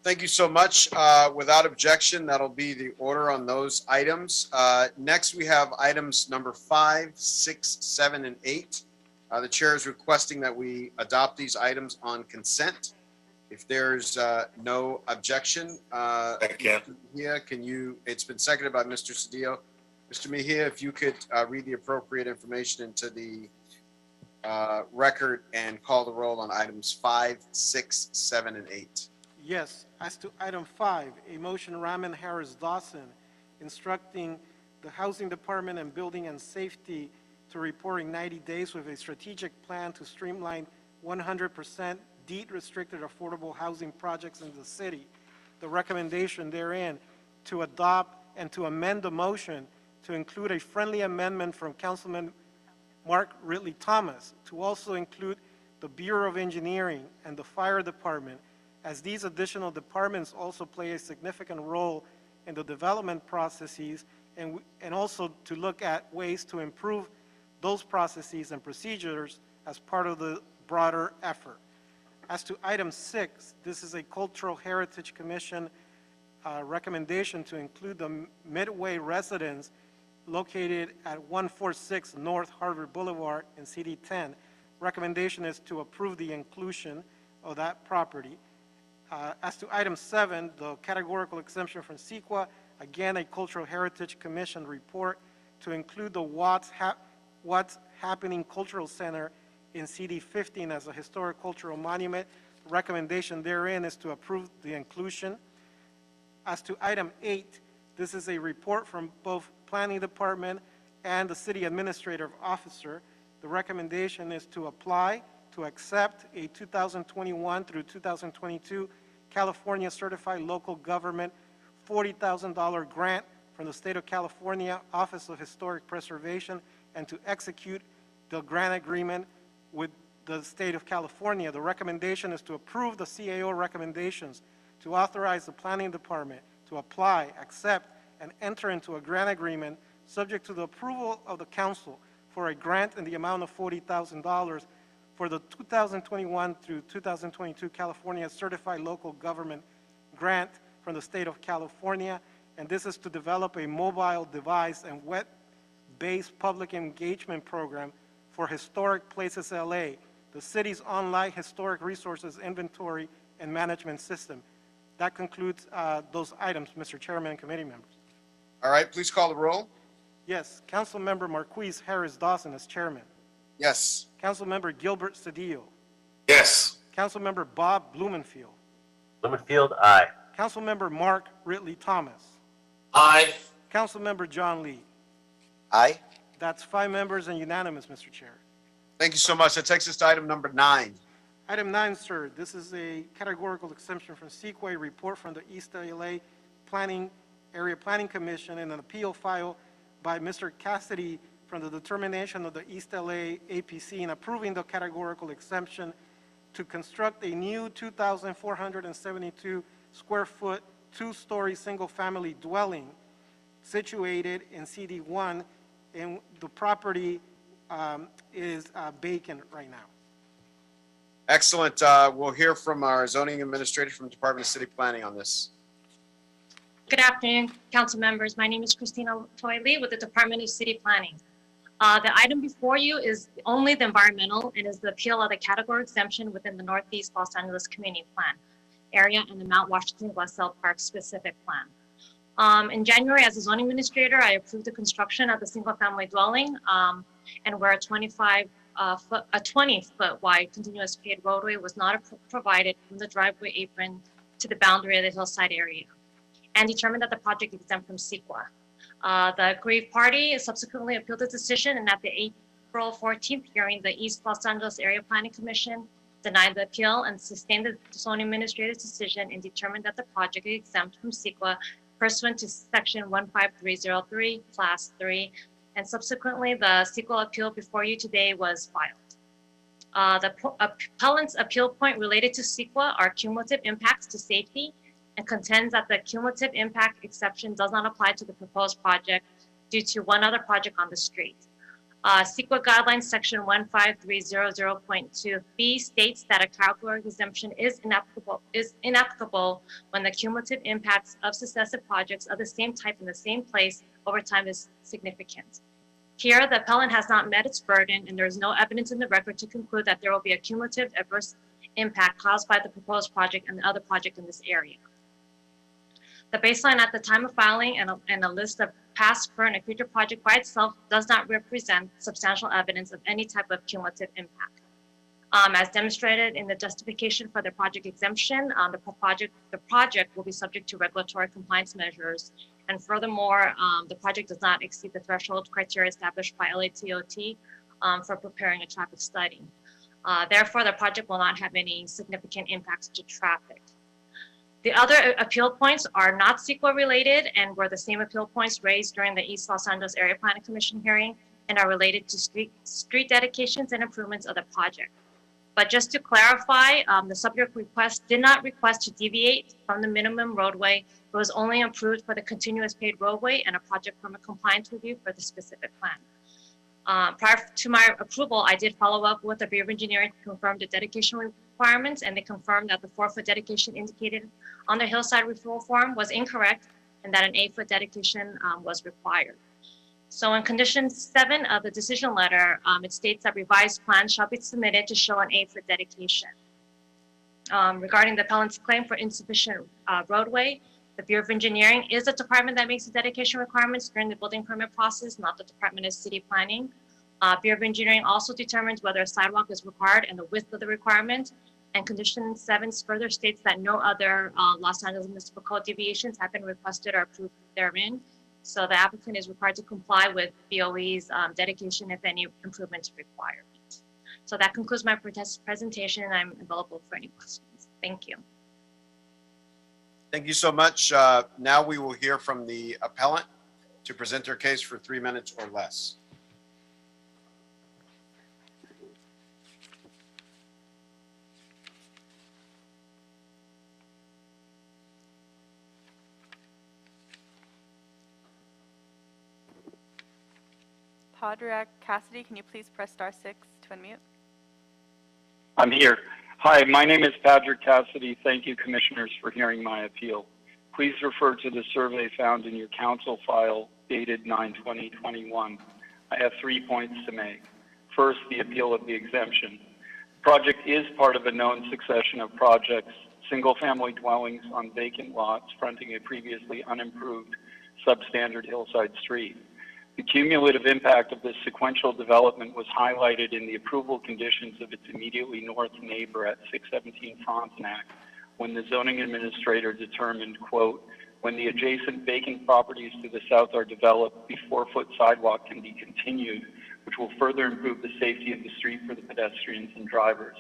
Thank you so much. Without objection, that'll be the order on those items. Next, we have items number 5, 6, 7, and 8. The chair is requesting that we adopt these items on consent. If there's no objection, Mr. Mejia, it's been seconded by Mr. Cedillo. Mr. Mejia, if you could read the appropriate information into the record and call the roll on items 5, 6, 7, and 8. Yes. As to item 5, a motion Raman Harris Dawson instructing the Housing Department and Building and Safety to report in 90 days with a strategic plan to streamline 100% deed-restricted affordable housing projects in the city. The recommendation therein to adopt and to amend the motion to include a friendly amendment from Councilman Mark Ridley Thomas to also include the Bureau of Engineering and the Fire Department, as these additional departments also play a significant role in the development processes, and also to look at ways to improve those processes and procedures as part of the broader effort. As to item 6, this is a Cultural Heritage Commission recommendation to include the Midway residence located at 146 North Harvard Boulevard in CD 10. Recommendation is to approve the inclusion of that property. As to item 7, the categorical exemption from CEQA, again, a Cultural Heritage Commission report to include the What's Happening Cultural Center in CD 15 as a historic cultural monument. Recommendation therein is to approve the inclusion. As to item 8, this is a report from both Planning Department and the City Administrative Officer. The recommendation is to apply to accept a 2021 through 2022 California Certified Local Government $40,000 grant from the State of California Office of Historic Preservation and to execute the grant agreement with the State of California. The recommendation is to approve the CAO recommendations, to authorize the Planning Department to apply, accept, and enter into a grant agreement subject to the approval of the Council for a grant in the amount of $40,000 for the 2021 through 2022 California Certified Local Government Grant from the State of California. And this is to develop a mobile device and web-based public engagement program for Historic Places LA, the city's online historic resources inventory and management system. That concludes those items, Mr. Chairman and committee members. All right, please call the roll. Yes, Councilmember Marquise Harris Dawson as chairman. Yes. Councilmember Gilbert Cedillo. Yes. Councilmember Bob Blumenfield. Blumenfield, aye. Councilmember Mark Ridley Thomas. Aye. Councilmember John Lee. Aye. That's 5 members and unanimous, Mr. Chair. Thank you so much. That takes us to item number 9. Item 9, sir, this is a categorical exemption from CEQA report from the East LA Area Planning Commission and an appeal filed by Mr. Cassidy from the determination of the East LA APC in approving the categorical exemption to construct a new 2,472 square foot, 2-story single-family dwelling situated in CD1, and the property is vacant right now. Excellent. We'll hear from our zoning administrator from the Department of City Planning on this. Good afternoon, council members. My name is Christina Toyle with the Department of City Planning. The item before you is only the environmental and is the appeal of the category exemption within the Northeast Los Angeles Community Plan area and the Mount Washington Westell Park specific plan. In January, as a zoning administrator, I approved the construction of the single-family dwelling and where a 20-foot wide continuous paved roadway was not provided from the driveway apron to the boundary of the hillside area, and determined that the project exempt from CEQA. The aggrieved party subsequently appealed the decision, and at the April 14th hearing, the East Los Angeles Area Planning Commission denied the appeal and sustained the zoning administrator's decision and determined that the project is exempt from CEQA pursuant to section 15303, class 3, and subsequently the CEQA appeal before you today was filed. The appellant's appeal point related to CEQA are cumulative impacts to safety and contends that the cumulative impact exception does not apply to the proposed project due to one other project on the street. CEQA guidelines section 15300.2b states that a category exemption is inapplicable when the cumulative impacts of successive projects of the same type in the same place over time is significant. Here, the appellant has not met its burden, and there is no evidence in the record to conclude that there will be a cumulative adverse impact caused by the proposed project and the other project in this area. The baseline at the time of filing and a list of past, current, and future project by itself does not represent substantial evidence of any type of cumulative impact. As demonstrated in the justification for the project exemption, the project will be subject to regulatory compliance measures. And furthermore, the project does not exceed the threshold criteria established by LATOT for preparing a traffic study. Therefore, the project will not have any significant impacts to traffic. The other appeal points are not CEQA related and were the same appeal points raised during the East Los Angeles Area Planning Commission hearing and are related to street dedications and improvements of the project. But just to clarify, the subject request did not request to deviate from the minimum roadway. It was only approved for the continuous paved roadway and a project permit compliance review for the specific plan. Prior to my approval, I did follow up with the Bureau of Engineering to confirm the dedication requirements, and they confirmed that the 4-foot dedication indicated on the hillside referral form was incorrect and that an 8-foot dedication was required. So in condition 7 of the decision letter, it states that revised plans shall be submitted to show an 8-foot dedication. Regarding the appellant's claim for insufficient roadway, the Bureau of Engineering is the department that makes the dedication requirements during the building permit process, not the Department of City Planning. Bureau of Engineering also determines whether a sidewalk is required and the width of the requirement. And condition 7 further states that no other Los Angeles Municipal Code deviations have been requested or approved therein. So the applicant is required to comply with BOE's dedication if any improvements required. So that concludes my presentation, and I'm available for any questions. Thank you. Thank you so much. Now we will hear from the appellant to present their case for 3 minutes or less. Padraig Cassidy, can you please press *6 to unmute? I'm here. Hi, my name is Patrick Cassidy. Thank you, commissioners, for hearing my appeal. Please refer to the survey found in your council file dated 9/20/21. I have 3 points to make. First, the appeal of the exemption. The project is part of a known succession of projects, single-family dwellings on vacant lots fronting a previously unimproved substandard hillside street. The cumulative impact of this sequential development was highlighted in the approval conditions of its immediately north neighbor at 617 Frontenac, when the zoning administrator determined, quote, when the adjacent vacant properties to the south are developed, the 4-foot sidewalk can be continued, which will further improve the safety of the street for the pedestrians and drivers.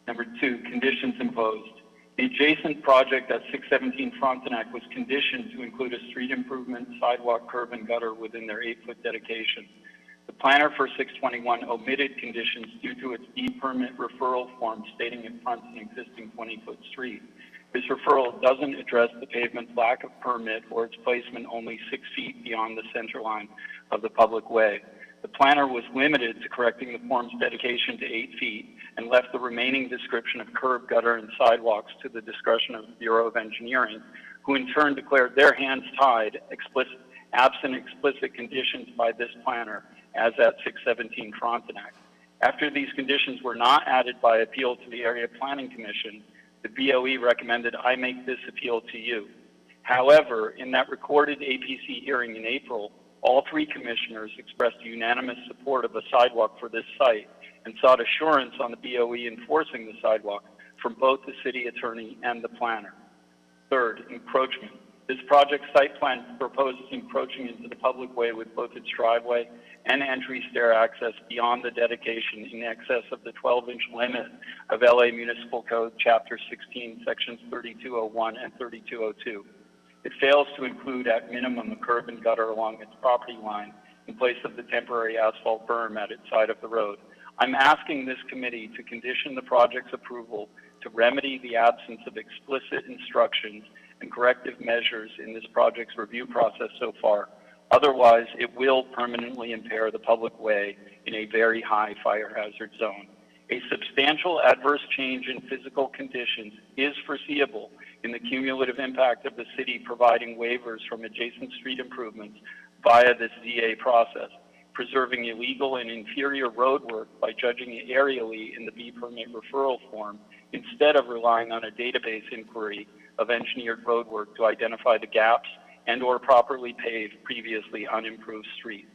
Number 2, conditions imposed. The adjacent project at 617 Frontenac was conditioned to include a street improvement, sidewalk, curb, and gutter within their 8-foot dedication. The planner for 621 omitted conditions due to its permit referral form stating it fronts an existing 20-foot street. This referral doesn't address the pavement's lack of permit or its placement only 6 feet beyond the center line of the public way. The planner was limited to correcting the form's dedication to 8 feet and left the remaining description of curb, gutter, and sidewalks to the discretion of the Bureau of Engineering, who in turn declared their hands tied, absent explicit conditions by this planner, as at 617 Frontenac. After these conditions were not added by appeal to the Area Planning Commission, the BOE recommended I make this appeal to you. However, in that recorded APC hearing in April, all 3 commissioners expressed unanimous support of a sidewalk for this site and sought assurance on the BOE enforcing the sidewalk from both the city attorney and the planner. Third, encroachment. This project site plan proposes encroaching into the public way with both its driveway and entry stair access beyond the dedication in excess of the 12-inch limit of LA Municipal Code Chapter 16, Sections 3201 and 3202. It fails to include at minimum a curb and gutter along its property line in place of the temporary asphalt berm at its side of the road. I'm asking this committee to condition the project's approval to remedy the absence of explicit instructions and corrective measures in this project's review process so far. Otherwise, it will permanently impair the public way in a very high fire hazard zone. A substantial adverse change in physical conditions is foreseeable in the cumulative impact of the city providing waivers from adjacent street improvements via this ZA process, preserving illegal and inferior road work by judging it aerially in the B permit referral form instead of relying on a database inquiry of engineered road work to identify the gaps and or properly paved previously unimproved streets.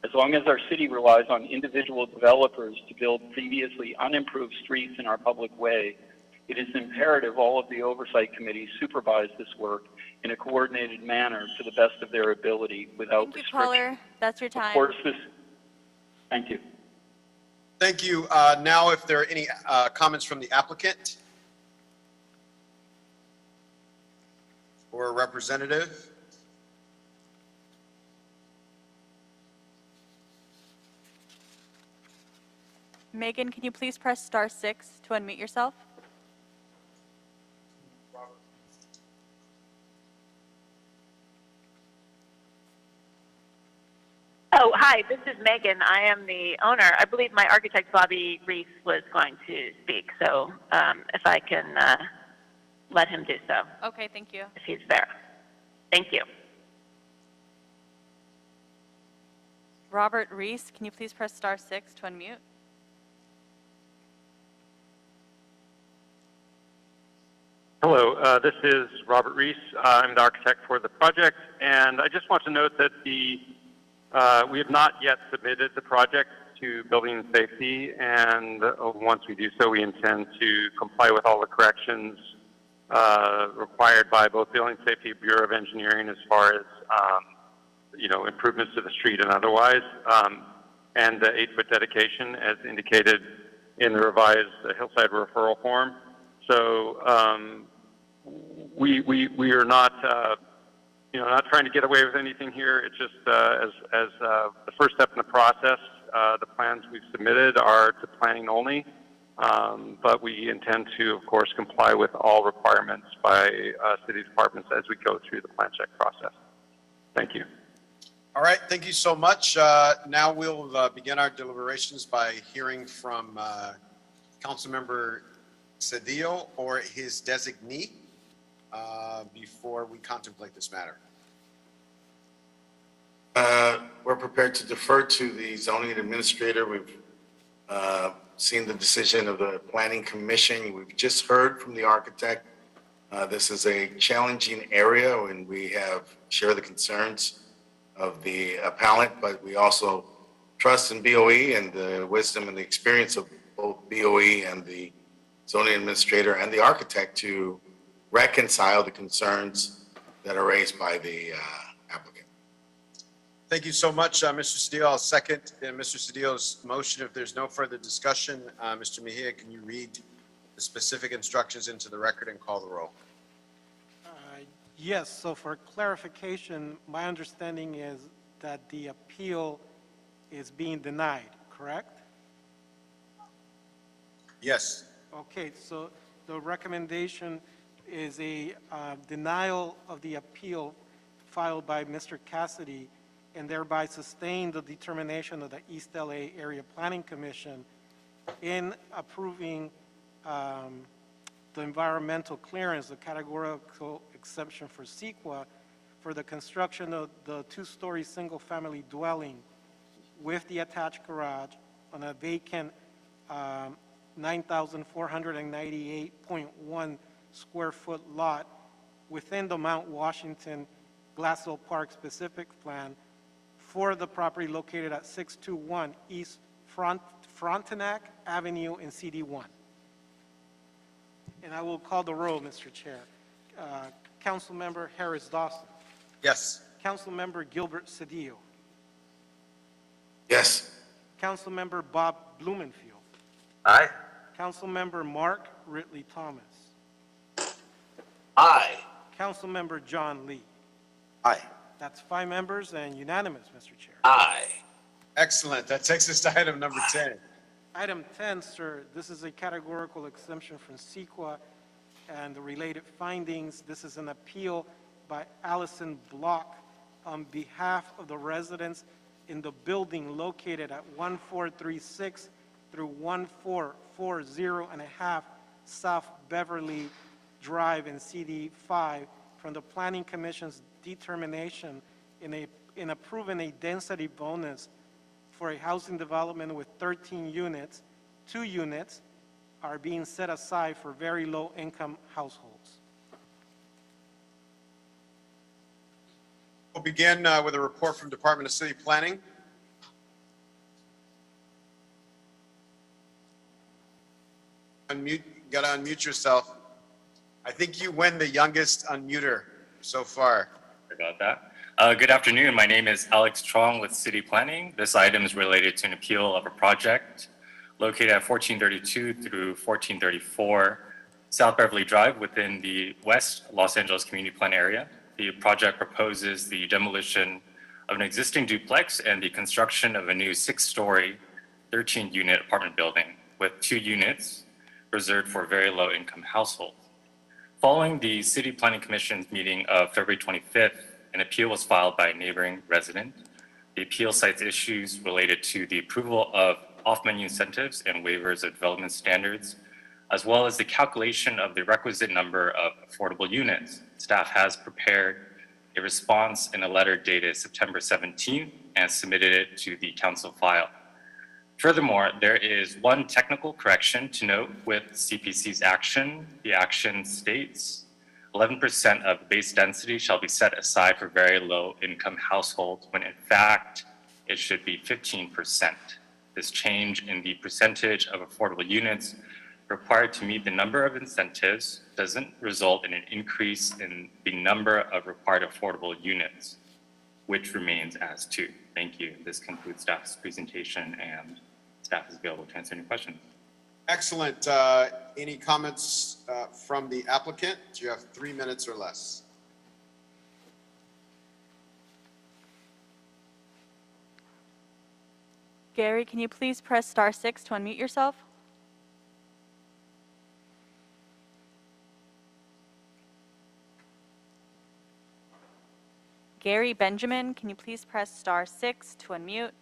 As long as our city relies on individual developers to build previously unimproved streets in our public way, it is imperative all of the oversight committees supervise this work in a coordinated manner to the best of their ability without Thank you, restriction. caller. That's your time. Of course, thank you. Thank you. Now, if there are any comments from the applicant or a representative. Megan, can you please press *6 to unmute yourself? Oh, hi, this is Megan. I am the owner. I believe my architect, Bobby Reese, was going to speak, so if I can let him do so. Okay, thank you. If he's there. Thank you. Robert Reese, can you please press *6 to unmute? Hello, this is Robert Reese. I'm the architect for the project, and I just want to note that we have not yet submitted the project to Building and Safety, and once we do so, we intend to comply with all the corrections required by both Building and Safety, Bureau of Engineering, as far as improvements to the street and otherwise, and the 8-foot dedication as indicated in the revised hillside referral form. So we are not, not trying to get away with anything here. It's just as the first step in the process, the plans we've submitted are to planning only, but we intend to, of course, comply with all requirements by city departments as we go through the plan check process. Thank you. All right, thank you so much. Now we'll begin our deliberations by hearing from Councilmember Cedillo or his designee before we contemplate this matter. We're prepared to defer to the zoning administrator. We've seen the decision of the Planning Commission. We've just heard from the architect. This is a challenging area, and we have shared the concerns of the appellant, but we also trust in BOE and the wisdom and the experience of both BOE and the zoning administrator and the architect to reconcile the concerns that are raised by the applicant. Thank you so much, Mr. Cedillo. I'll second Mr. Cedillo's motion. If there's no further discussion, Mr. Mejia, can you read the specific instructions into the record and call the roll? Yes, so for clarification, my understanding is that the appeal is being denied, correct? Yes. Okay, so the recommendation is a denial of the appeal filed by Mr. Cassidy and thereby sustain the determination of the East LA Area Planning Commission in approving the environmental clearance, the categorical exception for CEQA for the construction of the 2-story single-family dwelling with the attached garage on a vacant 9,498.1 square foot lot within the Mount Washington Glassell Park specific plan for the property located at 621 East Frontenac Avenue in CD1. And I will call the roll, Mr. Chair. Councilmember Harris Dawson. Yes. Councilmember Gilbert Cedillo. Yes. Councilmember Bob Blumenfield. Aye. Councilmember Mark Ridley Thomas. Aye. Councilmember John Lee. Aye. That's 5 members and unanimous, Mr. Chair. Aye. Excellent. That takes us to item number 10. Item 10, sir, this is a categorical exemption from CEQA and the related findings. This is an appeal by Allison Block on behalf of the residents in the building located at 1436 through 1440.5 South Beverly Drive in CD5 from the Planning Commission's determination in approving a density bonus for a housing development with 13 units. 2 units are being set aside for very low-income households. We'll begin with a report from Department of City Planning. Unmute, gotta unmute yourself. I think you win the youngest unmuter so far. Sorry about that. Good afternoon. My name is Alex Trong with City Planning. This item is related to an appeal of a project located at 1432 through 1434 South Beverly Drive within the West Los Angeles Community Plan area. The project proposes the demolition of an existing duplex and the construction of a new 6-story, 13-unit apartment building with 2 units reserved for very low-income households. Following the City Planning Commission's meeting of February 25th, an appeal was filed by a neighboring resident. The appeal cites issues related to the approval of off-menu incentives and waivers of development standards, as well as the calculation of the requisite number of affordable units. Staff has prepared a response in a letter dated September 17th and submitted it to the council file. Furthermore, there is one technical correction to note with CPC's action. The action states 11% of base density shall be set aside for very low income households, when in fact, it should be 15%. This change in the percentage of affordable units required to meet the number of incentives doesn't result in an increase in the number of required affordable units. which remains as 2. Thank you. This concludes staff's presentation, and staff is available to answer any questions. Excellent. Any comments from the applicant? You have 3 minutes or less. Gary, can you please press star 6 to unmute yourself? Gary Benjamin, can you please press star 6 to unmute?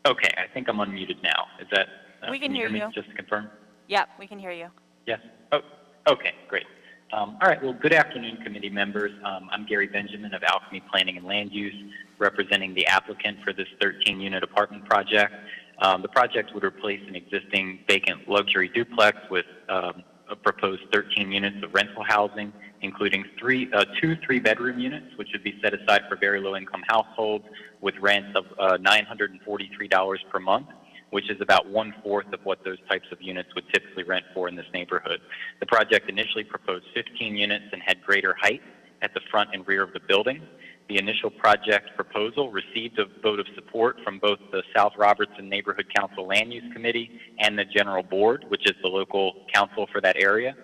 Okay, I think I'm unmuted now. Is that? We can you hear me, you. Just to confirm. Yep, we can hear you. Yes. Oh, okay, great. All right. Well, good afternoon, committee members. I'm Gary Benjamin of Alchemy Planning and Land Use, representing the applicant for this 13-unit apartment project. The project would replace an existing vacant luxury duplex with a proposed 13 units of rental housing, including two 3-bedroom units, which would be set aside for very low-income households with rents of $943 per month, which is about 1/4 of what those types of units would typically rent for in this neighborhood. The project initially proposed 15 units and had greater height at the front and rear of the building. The initial project proposal received a vote of support from both the South Robertson Neighborhood Council Land Use Committee and the General Board, which is the local council for that area,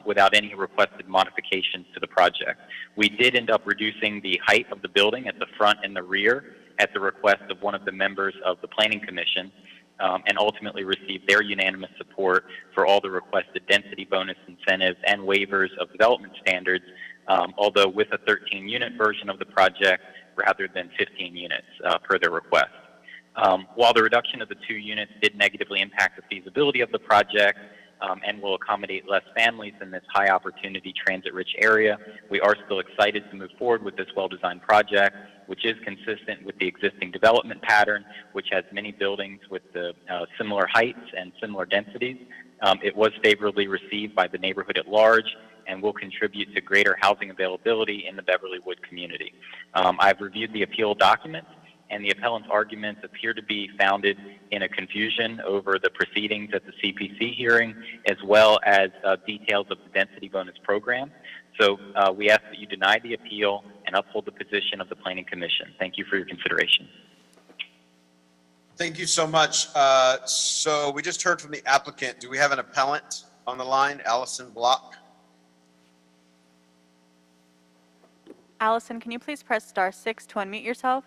without any requested modifications to the project. We did end up reducing the height of the building at the front and the rear at the request of one of the members of the Planning Commission, and ultimately received their unanimous support for all the requested density bonus incentives and waivers of development standards, although with a 13-unit version of the project rather than 15 units per their request. While the reduction of the 2 units did negatively impact the feasibility of the project and will accommodate less families in this high-opportunity transit-rich area, we are still excited to move forward with this well-designed project, which is consistent with the existing development pattern, which has many buildings with the similar heights and similar densities. It was favorably received by the neighborhood at large and will contribute to greater housing availability in the Beverly Wood community. I've reviewed the appeal documents, and the appellant's arguments appear to be founded in a confusion over the proceedings at the CPC hearing, as well as details of the density bonus program. So we ask that you deny the appeal and uphold the position of the Planning Commission. Thank you for your consideration. Thank you so much. So we just heard from the applicant. Do we have an appellant on the line? Allison Block. Allison, can you please press star 6 to unmute yourself?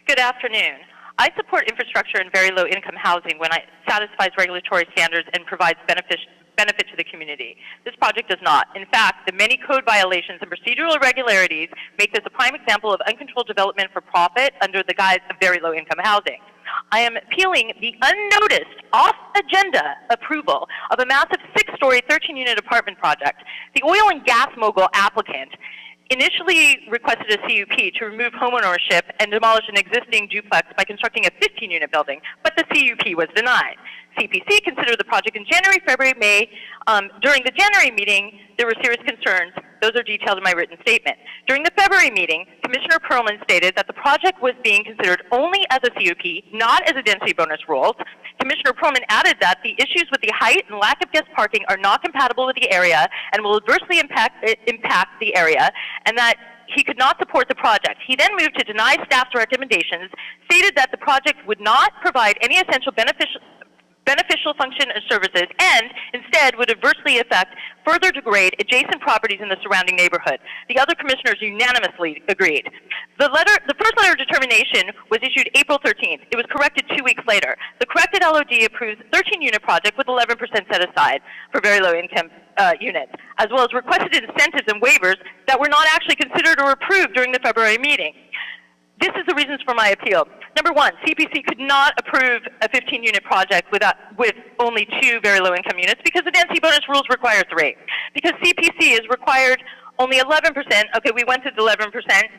Good afternoon. I support infrastructure and very low income housing when it satisfies regulatory standards and provides benefit to the community. This project does not. In fact, the many code violations and procedural irregularities make this a prime example of uncontrolled development for profit under the guise of very low income housing. I am appealing the unnoticed, off-agenda approval of a massive 6-story, 13-unit apartment project. The oil and gas mogul applicant initially requested a CUP to remove homeownership and demolish an existing duplex by constructing a 15-unit building, but the CUP was denied. CPC considered the project in January, February, May. During the January meeting, there were serious concerns. Those are detailed in my written statement. During the February meeting, Commissioner Perlman stated that the project was being considered only as a CUP, not as a density bonus rules. Commissioner Perlman added that the issues with the height and lack of guest parking are not compatible with the area and will adversely impact the area, and that he could not support the project. He then moved to deny staff's recommendations, stated that the project would not provide any essential beneficial function and services, and instead would adversely affect, further degrade adjacent properties in the surrounding neighborhood. The other commissioners unanimously agreed. The first letter of determination was issued April 13th. It was corrected 2 weeks later. The corrected LOD approves 13-unit project with 11% set aside for very low income units, as well as requested incentives and waivers that were not actually considered or approved during the February meeting. This is the reasons for my appeal. Number one, CPC could not approve a 15-unit project with only 2 very low-income units because the density bonus rules require 3. Because CPC is required only 11%. Okay, we went to the 11%,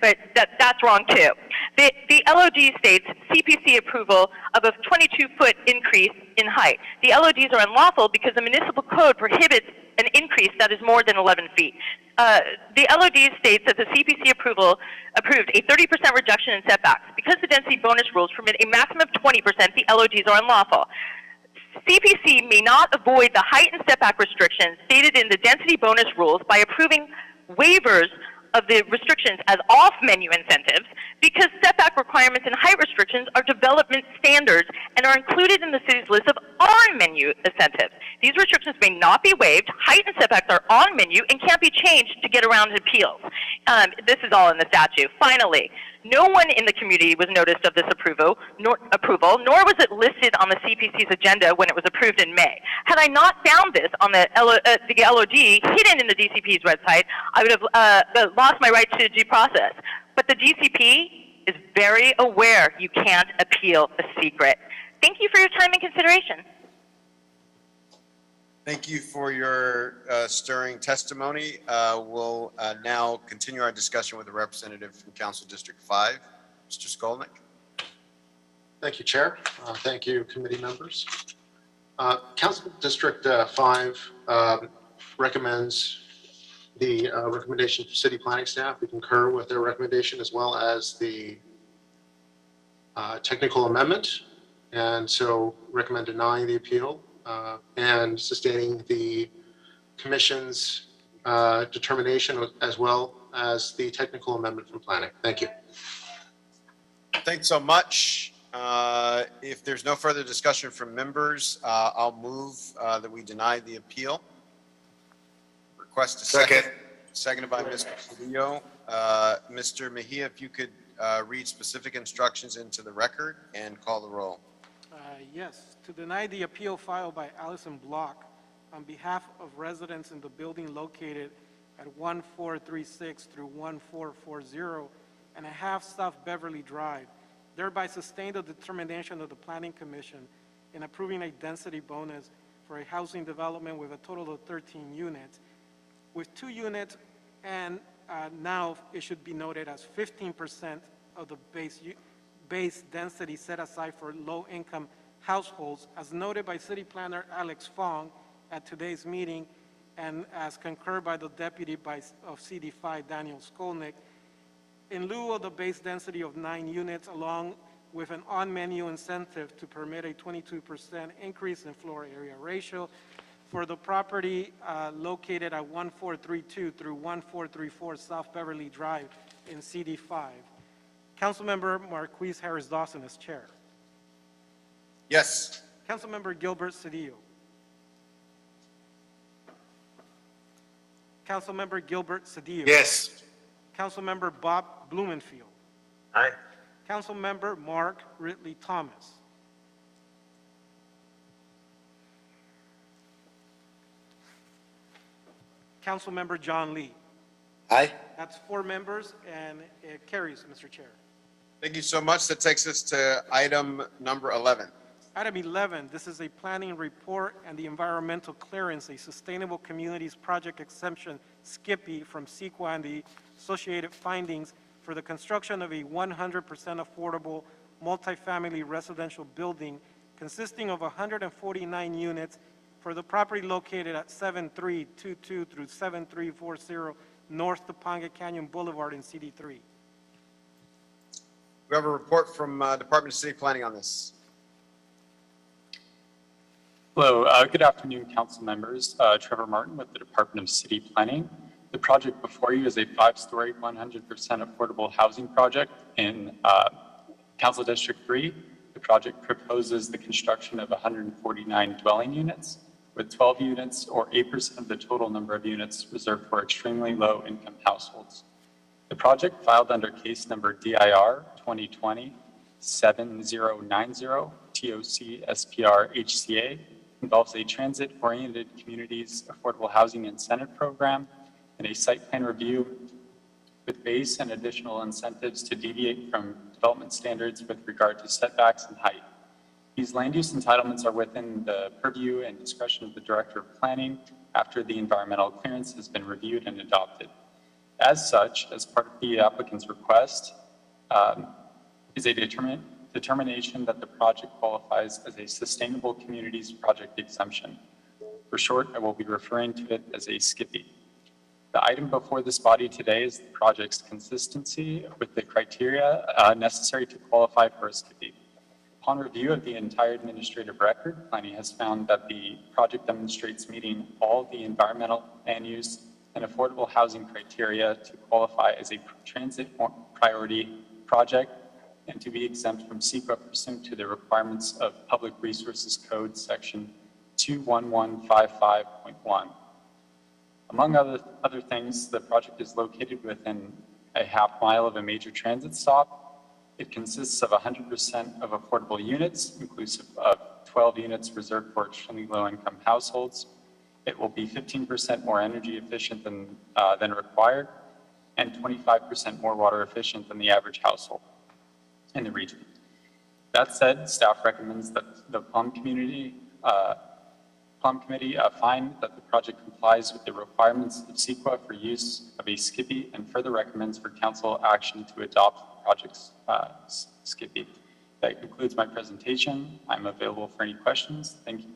but that's wrong too. The LOD states CPC approval of a 22-foot increase in height. The LODs are unlawful because the municipal code prohibits an increase that is more than 11 feet. The LOD states that the CPC approval approved a 30% reduction in setbacks. Because the density bonus rules permit a maximum of 20%, the LODs are unlawful. CPC may not avoid the height and setback restrictions stated in the density bonus rules by approving waivers of the restrictions as off-menu incentives because setback requirements and height restrictions are development standards and are included in the city's list of on-menu incentives. These restrictions may not be waived. Height and setbacks are on menu and can't be changed to get around appeals. This is all in the statute. Finally, no one in the community was noticed of this approval, nor was it listed on the CPC's agenda when it was approved in May. Had I not found this on the LOD hidden in the DCP's website, I would have lost my right to due process. But the DCP is very aware you can't appeal a secret. Thank you for your time and consideration. Thank you for your stirring testimony. We'll now continue our discussion with the representative from Council District 5, Mr. Skolnick. Thank you, Chair. Thank you, committee members. Council District 5 recommends the recommendation for city planning staff. We concur with their recommendation as well as the technical amendment, and so recommend denying the appeal and sustaining the commission's determination as well as the technical amendment from planning. Thank you. Thanks so much. If there's no further discussion from members, I'll move that we deny the appeal. Request a second. Seconded by Mr. Cedillo. Mr. Mejia, if you could read specific instructions into the record and call the roll. Yes, to deny the appeal filed by Allison Block on behalf of residents in the building located at 1436 through 1440 and a half South Beverly Drive, thereby sustain the determination of the Planning Commission in approving a density bonus for a housing development with a total of 13 units, with 2 units, and now it should be noted as 15% of the base density set aside for low-income households, as noted by City Planner Alex Fong at today's meeting, and as concurred by the Deputy of CD5, Daniel Skolnick, in lieu of the base density of 9 units, along with an on-menu incentive to permit a 22% increase in floor area ratio for the property located at 1432 through 1434 South Beverly Drive in CD5. Councilmember Marquise Harris Dawson as chair. Yes. Councilmember Gilbert Cedillo. Councilmember Gilbert Cedillo. Yes. Councilmember Bob Blumenfield. Aye. Councilmember Mark Ridley Thomas. Councilmember John Lee. Aye. That's 4 members, and it carries, Mr. Chair. Thank you so much. That takes us to item number 11. Item 11, this is a planning report and the environmental clearance, a sustainable communities project exemption, SCIPPY, from CEQA and the associated findings for the construction of a 100% affordable multifamily residential building consisting of 149 units for the property located at 7322 through 7340 North Topanga Canyon Boulevard in CD3. We have a report from Department of City Planning on this. Hello, good afternoon, council members. Trevor Martin with the Department of City Planning. The project before you is a 5-story, 100% affordable housing project in Council District 3. The project proposes the construction of 149 dwelling units, with 12 units or 8% of the total number of units reserved for extremely low income households. The project, filed under case number DIR 2020-7090 TOC SPR HCA, involves a transit-oriented communities affordable housing incentive program and a site plan review with base and additional incentives to deviate from development standards with regard to setbacks and height. These land use entitlements are within the purview and discretion of the Director of Planning after the environmental clearance has been reviewed and adopted. As such, as part of the applicant's request, is a determination that the project qualifies as a Sustainable Communities Project exemption. For short, I will be referring to it as a SCIPPY. The item before this body today is the project's consistency with the criteria necessary to qualify for a SCIPPY. Upon review of the entire administrative record, planning has found that the project demonstrates meeting all the environmental, land use, and affordable housing criteria to qualify as a transit priority project and to be exempt from CEQA pursuant to the requirements of Public Resources Code Section 21155.1. Among other things, the project is located within a half mile of a major transit stop. It consists of 100% of affordable units, inclusive of 12 units reserved for extremely low-income households. It will be 15% more energy efficient than required, and 25% more water efficient than the average household in the region. That said, staff recommends that the Plum Committee find that the project complies with the requirements of CEQA for use of a SCIPI and further recommends for council action to adopt the project's SCIPI. That concludes my presentation. I'm available for any questions. Thank you.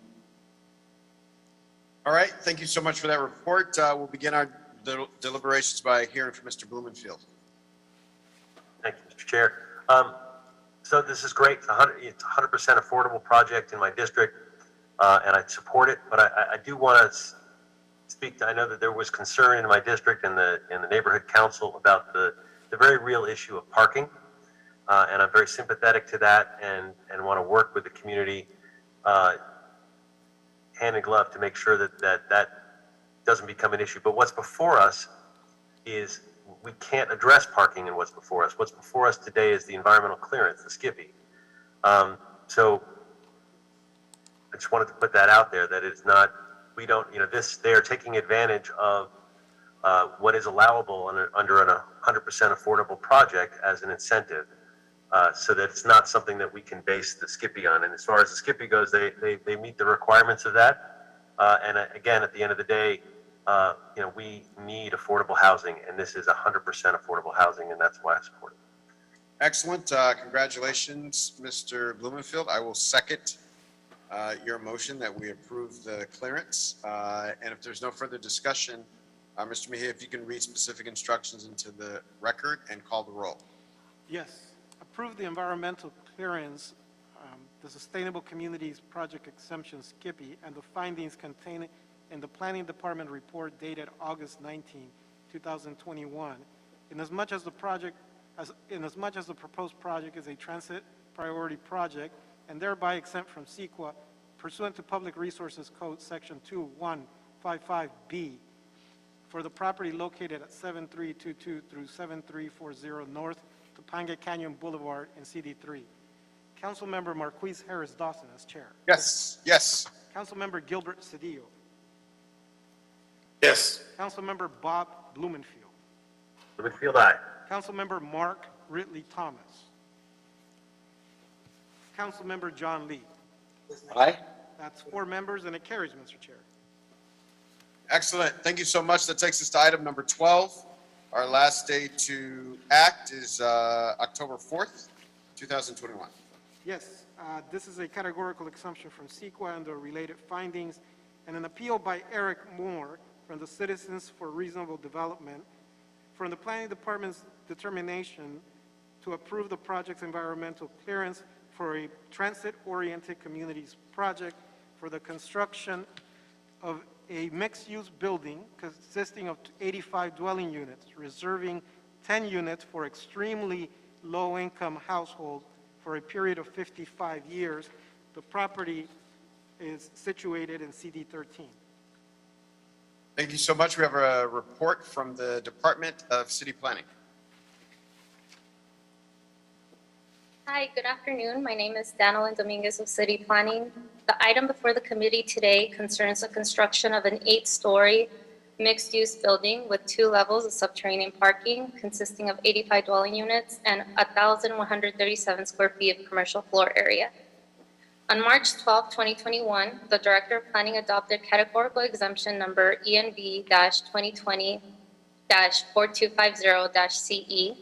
All right, thank you so much for that report. We'll begin our deliberations by hearing from Mr. Blumenfield. Thank you, Mr. Chair. So this is great. It's a 100% affordable project in my district, and I support it. But I do want to speak to, I know that there was concern in my district and the neighborhood council about the very real issue of parking. And I'm very sympathetic to that and want to work with the community hand in glove to make sure that doesn't become an issue. But what's before us is we can't address parking in what's before us. What's before us today is the environmental clearance, the SCIPI. So I just wanted to put that out there, that it's not, we don't, they are taking advantage of what is allowable under a 100% affordable project as an incentive. So that it's not something that we can base the SCIPI on. And as far as the SCIPI goes, they meet the requirements of that. And again, at the end of the day, we need affordable housing, and this is 100% affordable housing, and that's why I support it. Excellent. Congratulations, Mr. Blumenfield. I will second your motion that we approve the clearance. And if there's no further discussion, Mr. Mejia, if you can read specific instructions into the record and call the roll. Yes. Approve the environmental clearance, the Sustainable Communities Project Exemption SCIPI, and the findings contained in the Planning Department report dated August 19, 2021. Inasmuch as the proposed project is a transit priority project and thereby exempt from CEQA pursuant to Public Resources Code Section 21155B for the property located at 7322 through 7340 North Topanga Canyon Boulevard in CD3. Councilmember Marquise Harris Dawson as chair. Yes. Yes. Councilmember Gilbert Cedillo. Yes. Councilmember Bob Blumenfield. Blumenfield, aye. Councilmember Mark Ridley Thomas. Councilmember John Lee. Aye. That's 4 members, and it carries, Mr. Chair. Excellent. Thank you so much. That takes us to item number 12. Our last day to act is October 4th, 2021. Yes, this is a categorical exemption from CEQA and the related findings, and an appeal by Eric Moore from the Citizens for Reasonable Development from the Planning Department's determination to approve the project's environmental clearance for a transit-oriented communities project for the construction of a mixed-use building consisting of 85 dwelling units, reserving 10 units for extremely low-income households for a period of 55 years. The property is situated in CD13. Thank you so much. We have a report from the Department of City Planning. Hi, good afternoon. My name is Danilyn Dominguez of City Planning. The item before the committee today concerns the construction of an 8-story mixed-use building with 2 levels of subterranean parking consisting of 85 dwelling units and 1,137 square feet of commercial floor area. On March 12, 2021, the Director of Planning adopted categorical exemption number ENV-2020-4250-CE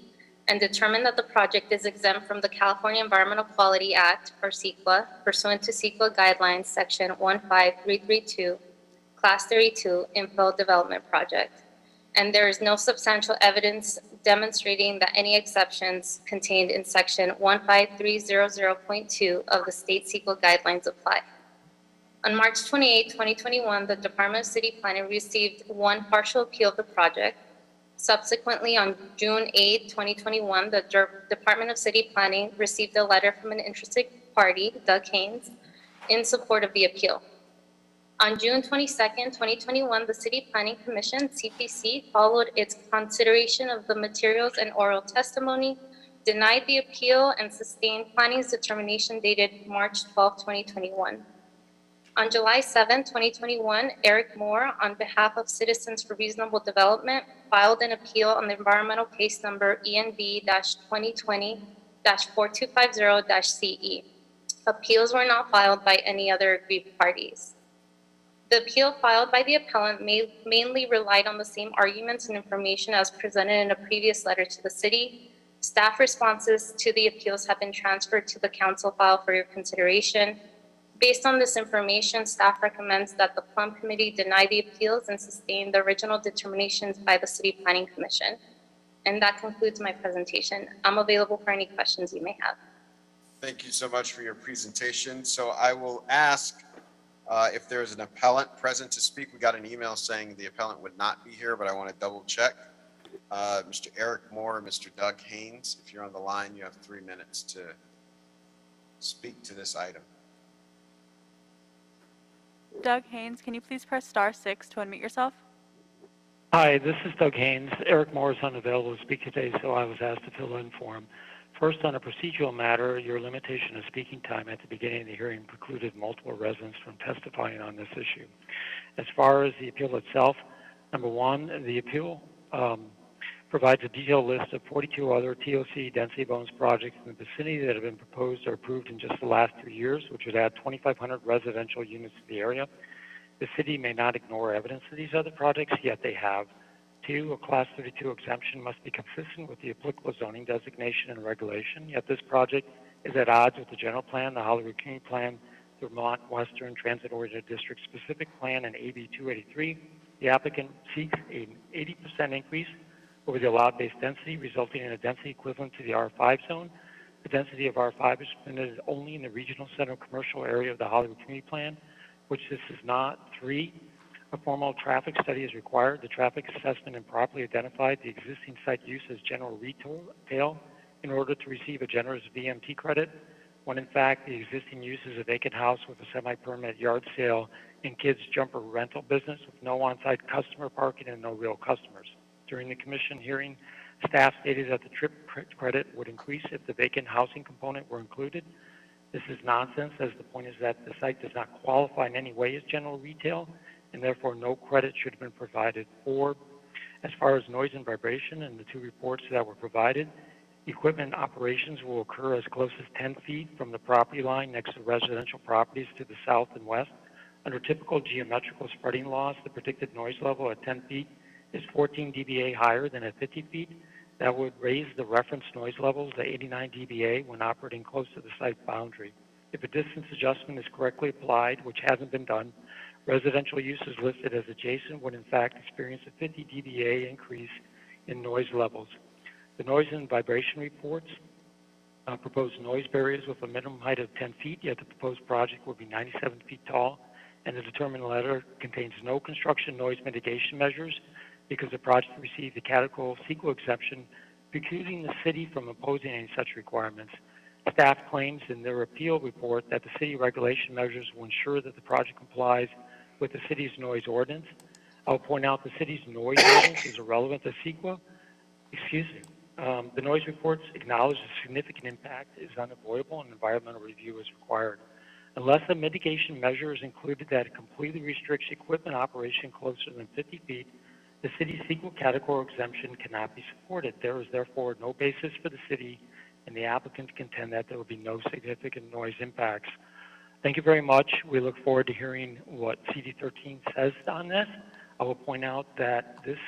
and determined that the project is exempt from the California Environmental Quality Act, or CEQA, pursuant to CEQA Guidelines Section 15332, Class 32, Infill Development Project, and there is no substantial evidence demonstrating that any exceptions contained in section 15300.2 of the state CEQA guidelines apply. On March 28, 2021, the Department of City Planning received one partial appeal of the project. Subsequently, on June 8, 2021, the Department of City Planning received a letter from an interested party, Doug Haynes, in support of the appeal. On June 22, 2021, the City Planning Commission, CPC, followed its consideration of the materials and oral testimony, denied the appeal, and sustained planning's determination dated March 12, 2021. On July 7, 2021, Eric Moore, on behalf of Citizens for Reasonable Development, filed an appeal on the environmental case number ENV-2020-4250-CE. Appeals were not filed by any other aggrieved parties. The appeal filed by the appellant mainly relied on the same arguments and information as presented in a previous letter to the city. Staff responses to the appeals have been transferred to the council file for your consideration. Based on this information, staff recommends that the Plum Committee deny the appeals and sustain the original determinations by the City Planning Commission. And that concludes my presentation. I'm available for any questions you may have. Thank you so much for your presentation. So I will ask if there is an appellant present to speak. We got an email saying the appellant would not be here, but I want to double check. Mr. Eric Moore, Mr. Doug Haynes, if you're on the line, you have 3 minutes to speak to this item. Doug Haynes, can you please press *6 to unmute yourself? Hi, this is Doug Haynes. Eric Moore is unavailable to speak today, so I was asked to fill in for him. First, on a procedural matter, your limitation of speaking time at the beginning of the hearing precluded multiple residents from testifying on this issue. As far as the appeal itself, number one, the appeal provides a detailed list of 42 other TOC density bonus projects in the vicinity that have been proposed or approved in just the last 2 years, which would add 2,500 residential units to the area. The city may not ignore evidence of these other projects, yet they have. 2, a Class 32 exemption must be consistent with the applicable zoning designation and regulation, yet this project is at odds with the general plan, the Hollywood Community Plan, the Vermont Western Transit-Oriented District Specific Plan, and AB 283. The applicant seeks an 80% increase over the allowed base density, resulting in a density equivalent to the R5 zone. The density of R5 is permitted only in the regional center commercial area of the Hollywood Community Plan, which this is not. 3, a formal traffic study is required. The traffic assessment improperly identified the existing site use as general retail in order to receive a generous VMT credit, when in fact the existing use is a vacant house with a semi-permanent yard sale and kids jumper rental business with no on-site customer parking and no real customers. During the commission hearing, staff stated that the trip credit would increase if the vacant housing component were included. This is nonsense, as the point is that the site does not qualify in any way as general retail, and therefore no credit should have been provided. 4, as far as noise and vibration in the 2 reports that were provided, equipment operations will occur as close as 10 feet from the property line next to residential properties to the south and west. Under typical geometrical spreading laws, the predicted noise level at 10 feet is 14 dBA higher than at 50 feet. That would raise the reference noise levels to 89 dBA when operating close to the site boundary. If a distance adjustment is correctly applied, which hasn't been done, residential uses listed as adjacent would in fact experience a 50 dBA increase in noise levels. The noise and vibration reports propose noise barriers with a minimum height of 10 feet, yet the proposed project would be 97 feet tall, and the determined letter contains no construction noise mitigation measures because the project received the categorical CEQA exemption, precluding the city from imposing any such requirements. Staff claims in their appeal report that the city regulation measures will ensure that the project complies with the city's noise ordinance. I'll point out the city's noise ordinance is irrelevant to CEQA. The noise reports acknowledge the significant impact is unavoidable and environmental review is required. Unless a mitigation measure is included that completely restricts equipment operation closer than 50 feet, the city's CEQA categorical exemption cannot be supported. There is therefore no basis for the city and the applicant to contend that there will be no significant noise impacts. Thank you very much. We look forward to hearing what CD13 says on this. I will point out that this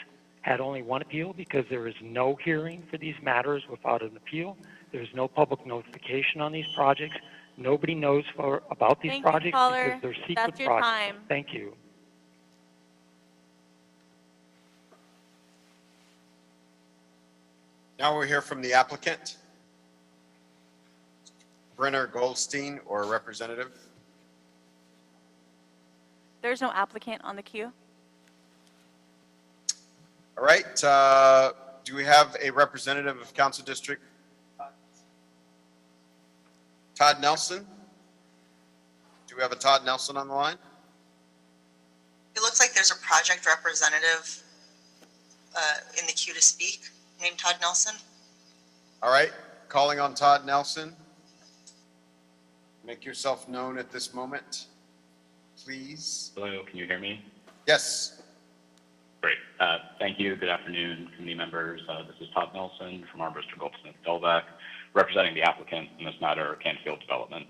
had only one appeal because there is no hearing for these matters without an appeal. There is no public notification on these projects. Nobody knows about these projects because they're secret That's your projects. time. Thank you. Now we'll hear from the applicant. Brenner Goldstein or representative. There's no applicant on the queue. All right, do we have a representative of Council District? Todd Nelson? Do we have a Todd Nelson on the line? It looks like there's a project representative in the queue to speak, named Todd Nelson. All right, calling on Todd Nelson. Make yourself known at this moment, please. Hello, can you hear me? Yes. Great. Thank you. Good afternoon, committee members. This is Todd Nelson from Armbruster Goldsmith Delvac, representing the applicant in this matter, Canfield Development.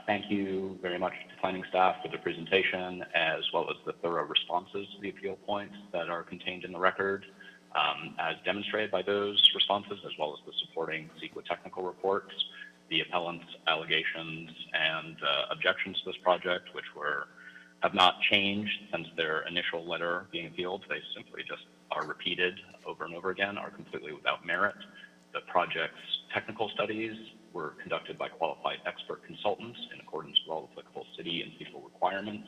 Thank you very much to planning staff for the presentation, as well as the thorough responses to the appeal points that are contained in the record, as demonstrated by those responses, as well as the supporting CEQA technical reports, the appellant's allegations and objections to this project, which have not changed since their initial letter being appealed. They simply just are repeated over and over again, are completely without merit. The project's technical studies were conducted by qualified expert consultants in accordance with all applicable city and federal requirements,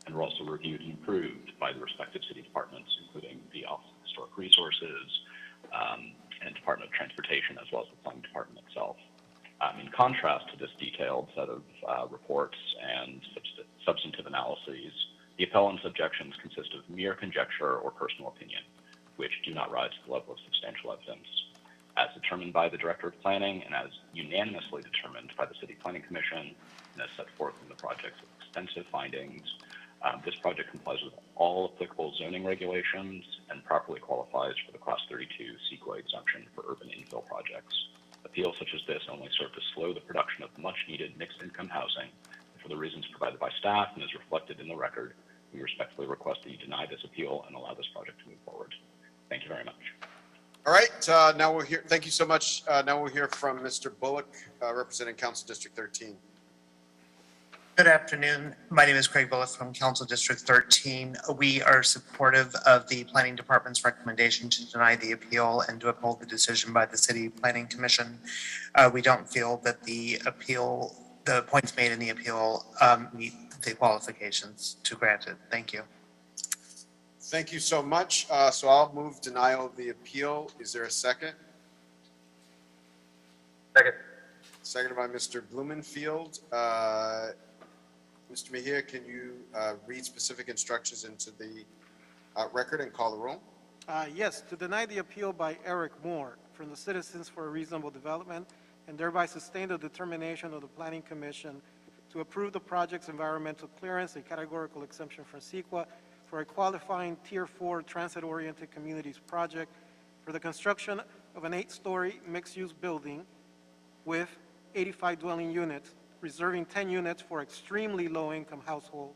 and were also reviewed and approved by the respective city departments, including the Office of Historic Resources and Department of Transportation, as well as the Planning Department itself. In contrast to this detailed set of reports and substantive analyses, the appellant's objections consist of mere conjecture or personal opinion, which do not rise to the level of substantial evidence. As determined by the Director of Planning and as unanimously determined by the City Planning Commission and as set forth in the project's extensive findings, this project complies with all applicable zoning regulations and properly qualifies for the Class 32 CEQA exemption for urban infill projects. Appeals such as this only serve to slow the production of much-needed mixed-income housing. For the reasons provided by staff and as reflected in the record, we respectfully request that you deny this appeal and allow this project to move forward. Thank you very much. All right, now we'll hear, thank you so much. Now we'll hear from Mr. Bullock, representing Council District 13. Good afternoon. My name is Craig Bullock from Council District 13. We are supportive of the Planning Department's recommendation to deny the appeal and to uphold the decision by the City Planning Commission. We don't feel that the points made in the appeal meet the qualifications to grant it. Thank you. Thank you so much. So I'll move denial of the appeal. Is there a second? Second. Seconded by Mr. Blumenfield. Mr. Mejia, can you read specific instructions into the record and call the roll? Yes, to deny the appeal by Eric Moore from the Citizens for a Reasonable Development and thereby sustain the determination of the Planning Commission to approve the project's environmental clearance, a categorical exemption from CEQA for a qualifying Tier 4 transit-oriented communities project for the construction of an 8-story mixed-use building with 85 dwelling units, reserving 10 units for extremely low-income household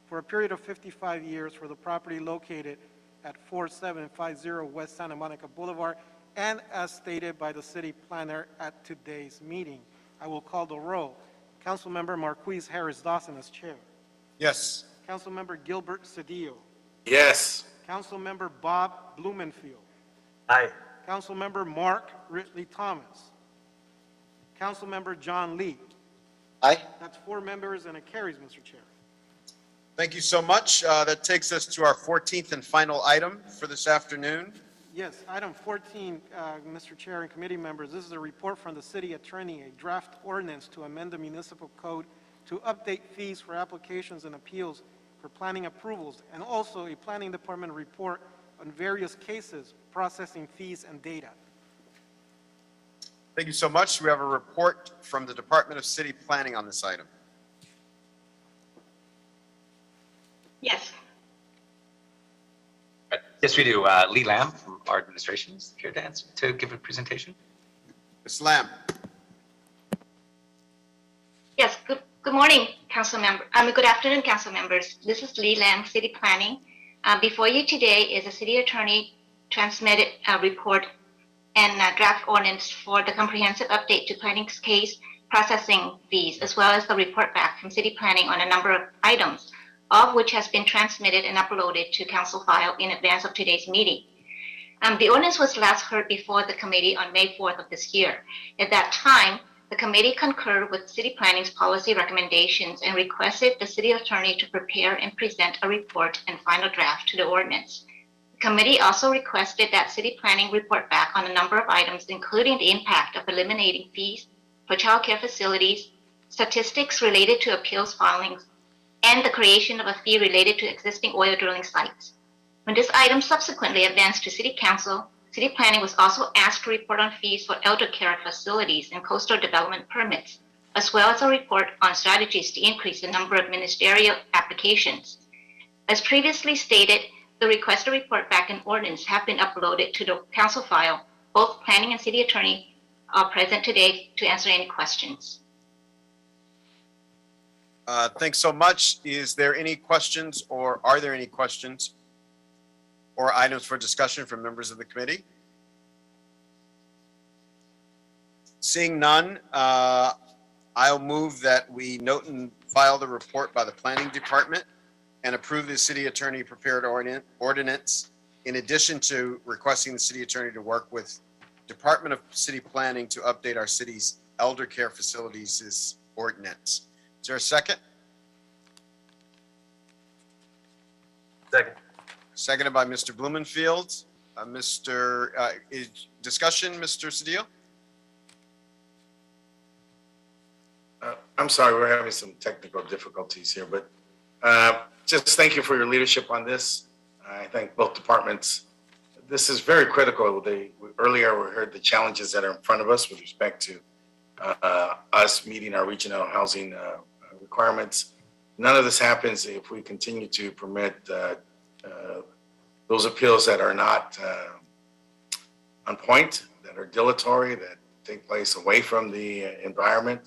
for a period of 55 years for the property located at 4750 West Santa Monica Boulevard, and as stated by the city planner at today's meeting. I will call the roll. Councilmember Marquise Harris Dawson as chair. Yes. Councilmember Gilbert Cedillo. Yes. Councilmember Bob Blumenfield. Aye. Councilmember Mark Ridley Thomas. Councilmember John Lee. Aye. That's 4 members and it carries, Mr. Chair. Thank you so much. That takes us to our 14th and final item for this afternoon. Yes, item 14, Mr. Chair and committee members, this is a report from the city attorney, a draft ordinance to amend the municipal code to update fees for applications and appeals for planning approvals, and also a planning department report on various cases, processing fees and data. Thank you so much. We have a report from the Department of City Planning on this item. Yes. Yes, we do. Lee Lamb from our administration is here to give a presentation. Ms. Lamb. Yes, good morning, council member. Good afternoon, council members. This is Lee Lamb, City Planning. Before you today is a city attorney transmitted report and draft ordinance for the comprehensive update to planning's case processing fees, as well as the report back from city planning on a number of items, all of which has been transmitted and uploaded to council file in advance of today's meeting. The ordinance was last heard before the committee on May 4th of this year. At that time, the committee concurred with city planning's policy recommendations and requested the city attorney to prepare and present a report and final draft to the ordinance. The committee also requested that city planning report back on a number of items, including the impact of eliminating fees for child care facilities, statistics related to appeals filings, and the creation of a fee related to existing oil drilling sites. When this item subsequently advanced to City Council, City Planning was also asked to report on fees for elder care facilities and coastal development permits, as well as a report on strategies to increase the number of ministerial applications. As previously stated, the requested report back and ordinance have been uploaded to the council file. Both planning and city attorney are present today to answer any questions. Thanks so much. Is there any questions, or are there any questions or items for discussion from members of the committee? Seeing none, I'll move that we note and file the report by the planning department and approve the city attorney prepared ordinance, in addition to requesting the city attorney to work with Department of City Planning to update our city's elder care facilities ordinance. Is there a second? Second. Seconded by Mr. Blumenfield. Discussion, Mr. Cedillo? I'm sorry, we're having some technical difficulties here, but just thank you for your leadership on this. I thank both departments. This is very critical. Earlier, we heard the challenges that are in front of us with respect to us meeting our regional housing requirements. None of this happens if we continue to permit those appeals that are not on point, that are dilatory, that take place away from the environment.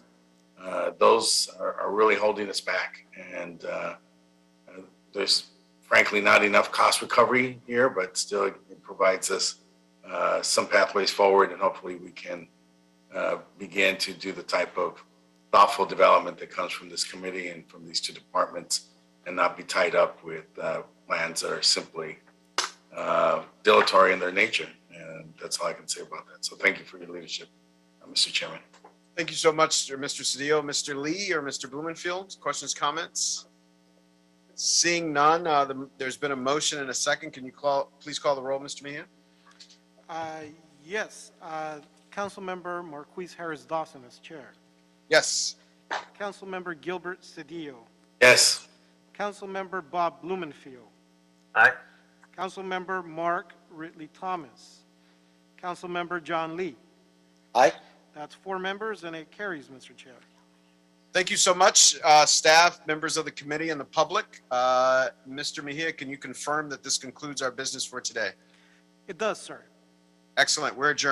Those are really holding us back. And there's frankly not enough cost recovery here, but still it provides us some pathways forward, and hopefully we can begin to do the type of thoughtful development that comes from this committee and from these two departments, and not be tied up with plans that are simply dilatory in their nature. And that's all I can say about that. So thank you for your leadership, Mr. Chairman. Thank you so much, Mr. Cedillo. Mr. Lee or Mr. Blumenfield, questions, comments? Seeing none, there's been a motion and a second. Can you please call the roll, Mr. Mejia? Yes. Councilmember Marquise Harris Dawson as chair. Yes. Councilmember Gilbert Cedillo. Yes. Councilmember Bob Blumenfield. Aye. Councilmember Mark Ridley Thomas. Councilmember John Lee. Aye. That's 4 members, and it carries, Mr. Chair. Thank you so much, staff, members of the committee, and the public. Mr. Mejia, can you confirm that this concludes our business for today? It does, sir. Excellent. We're adjourned.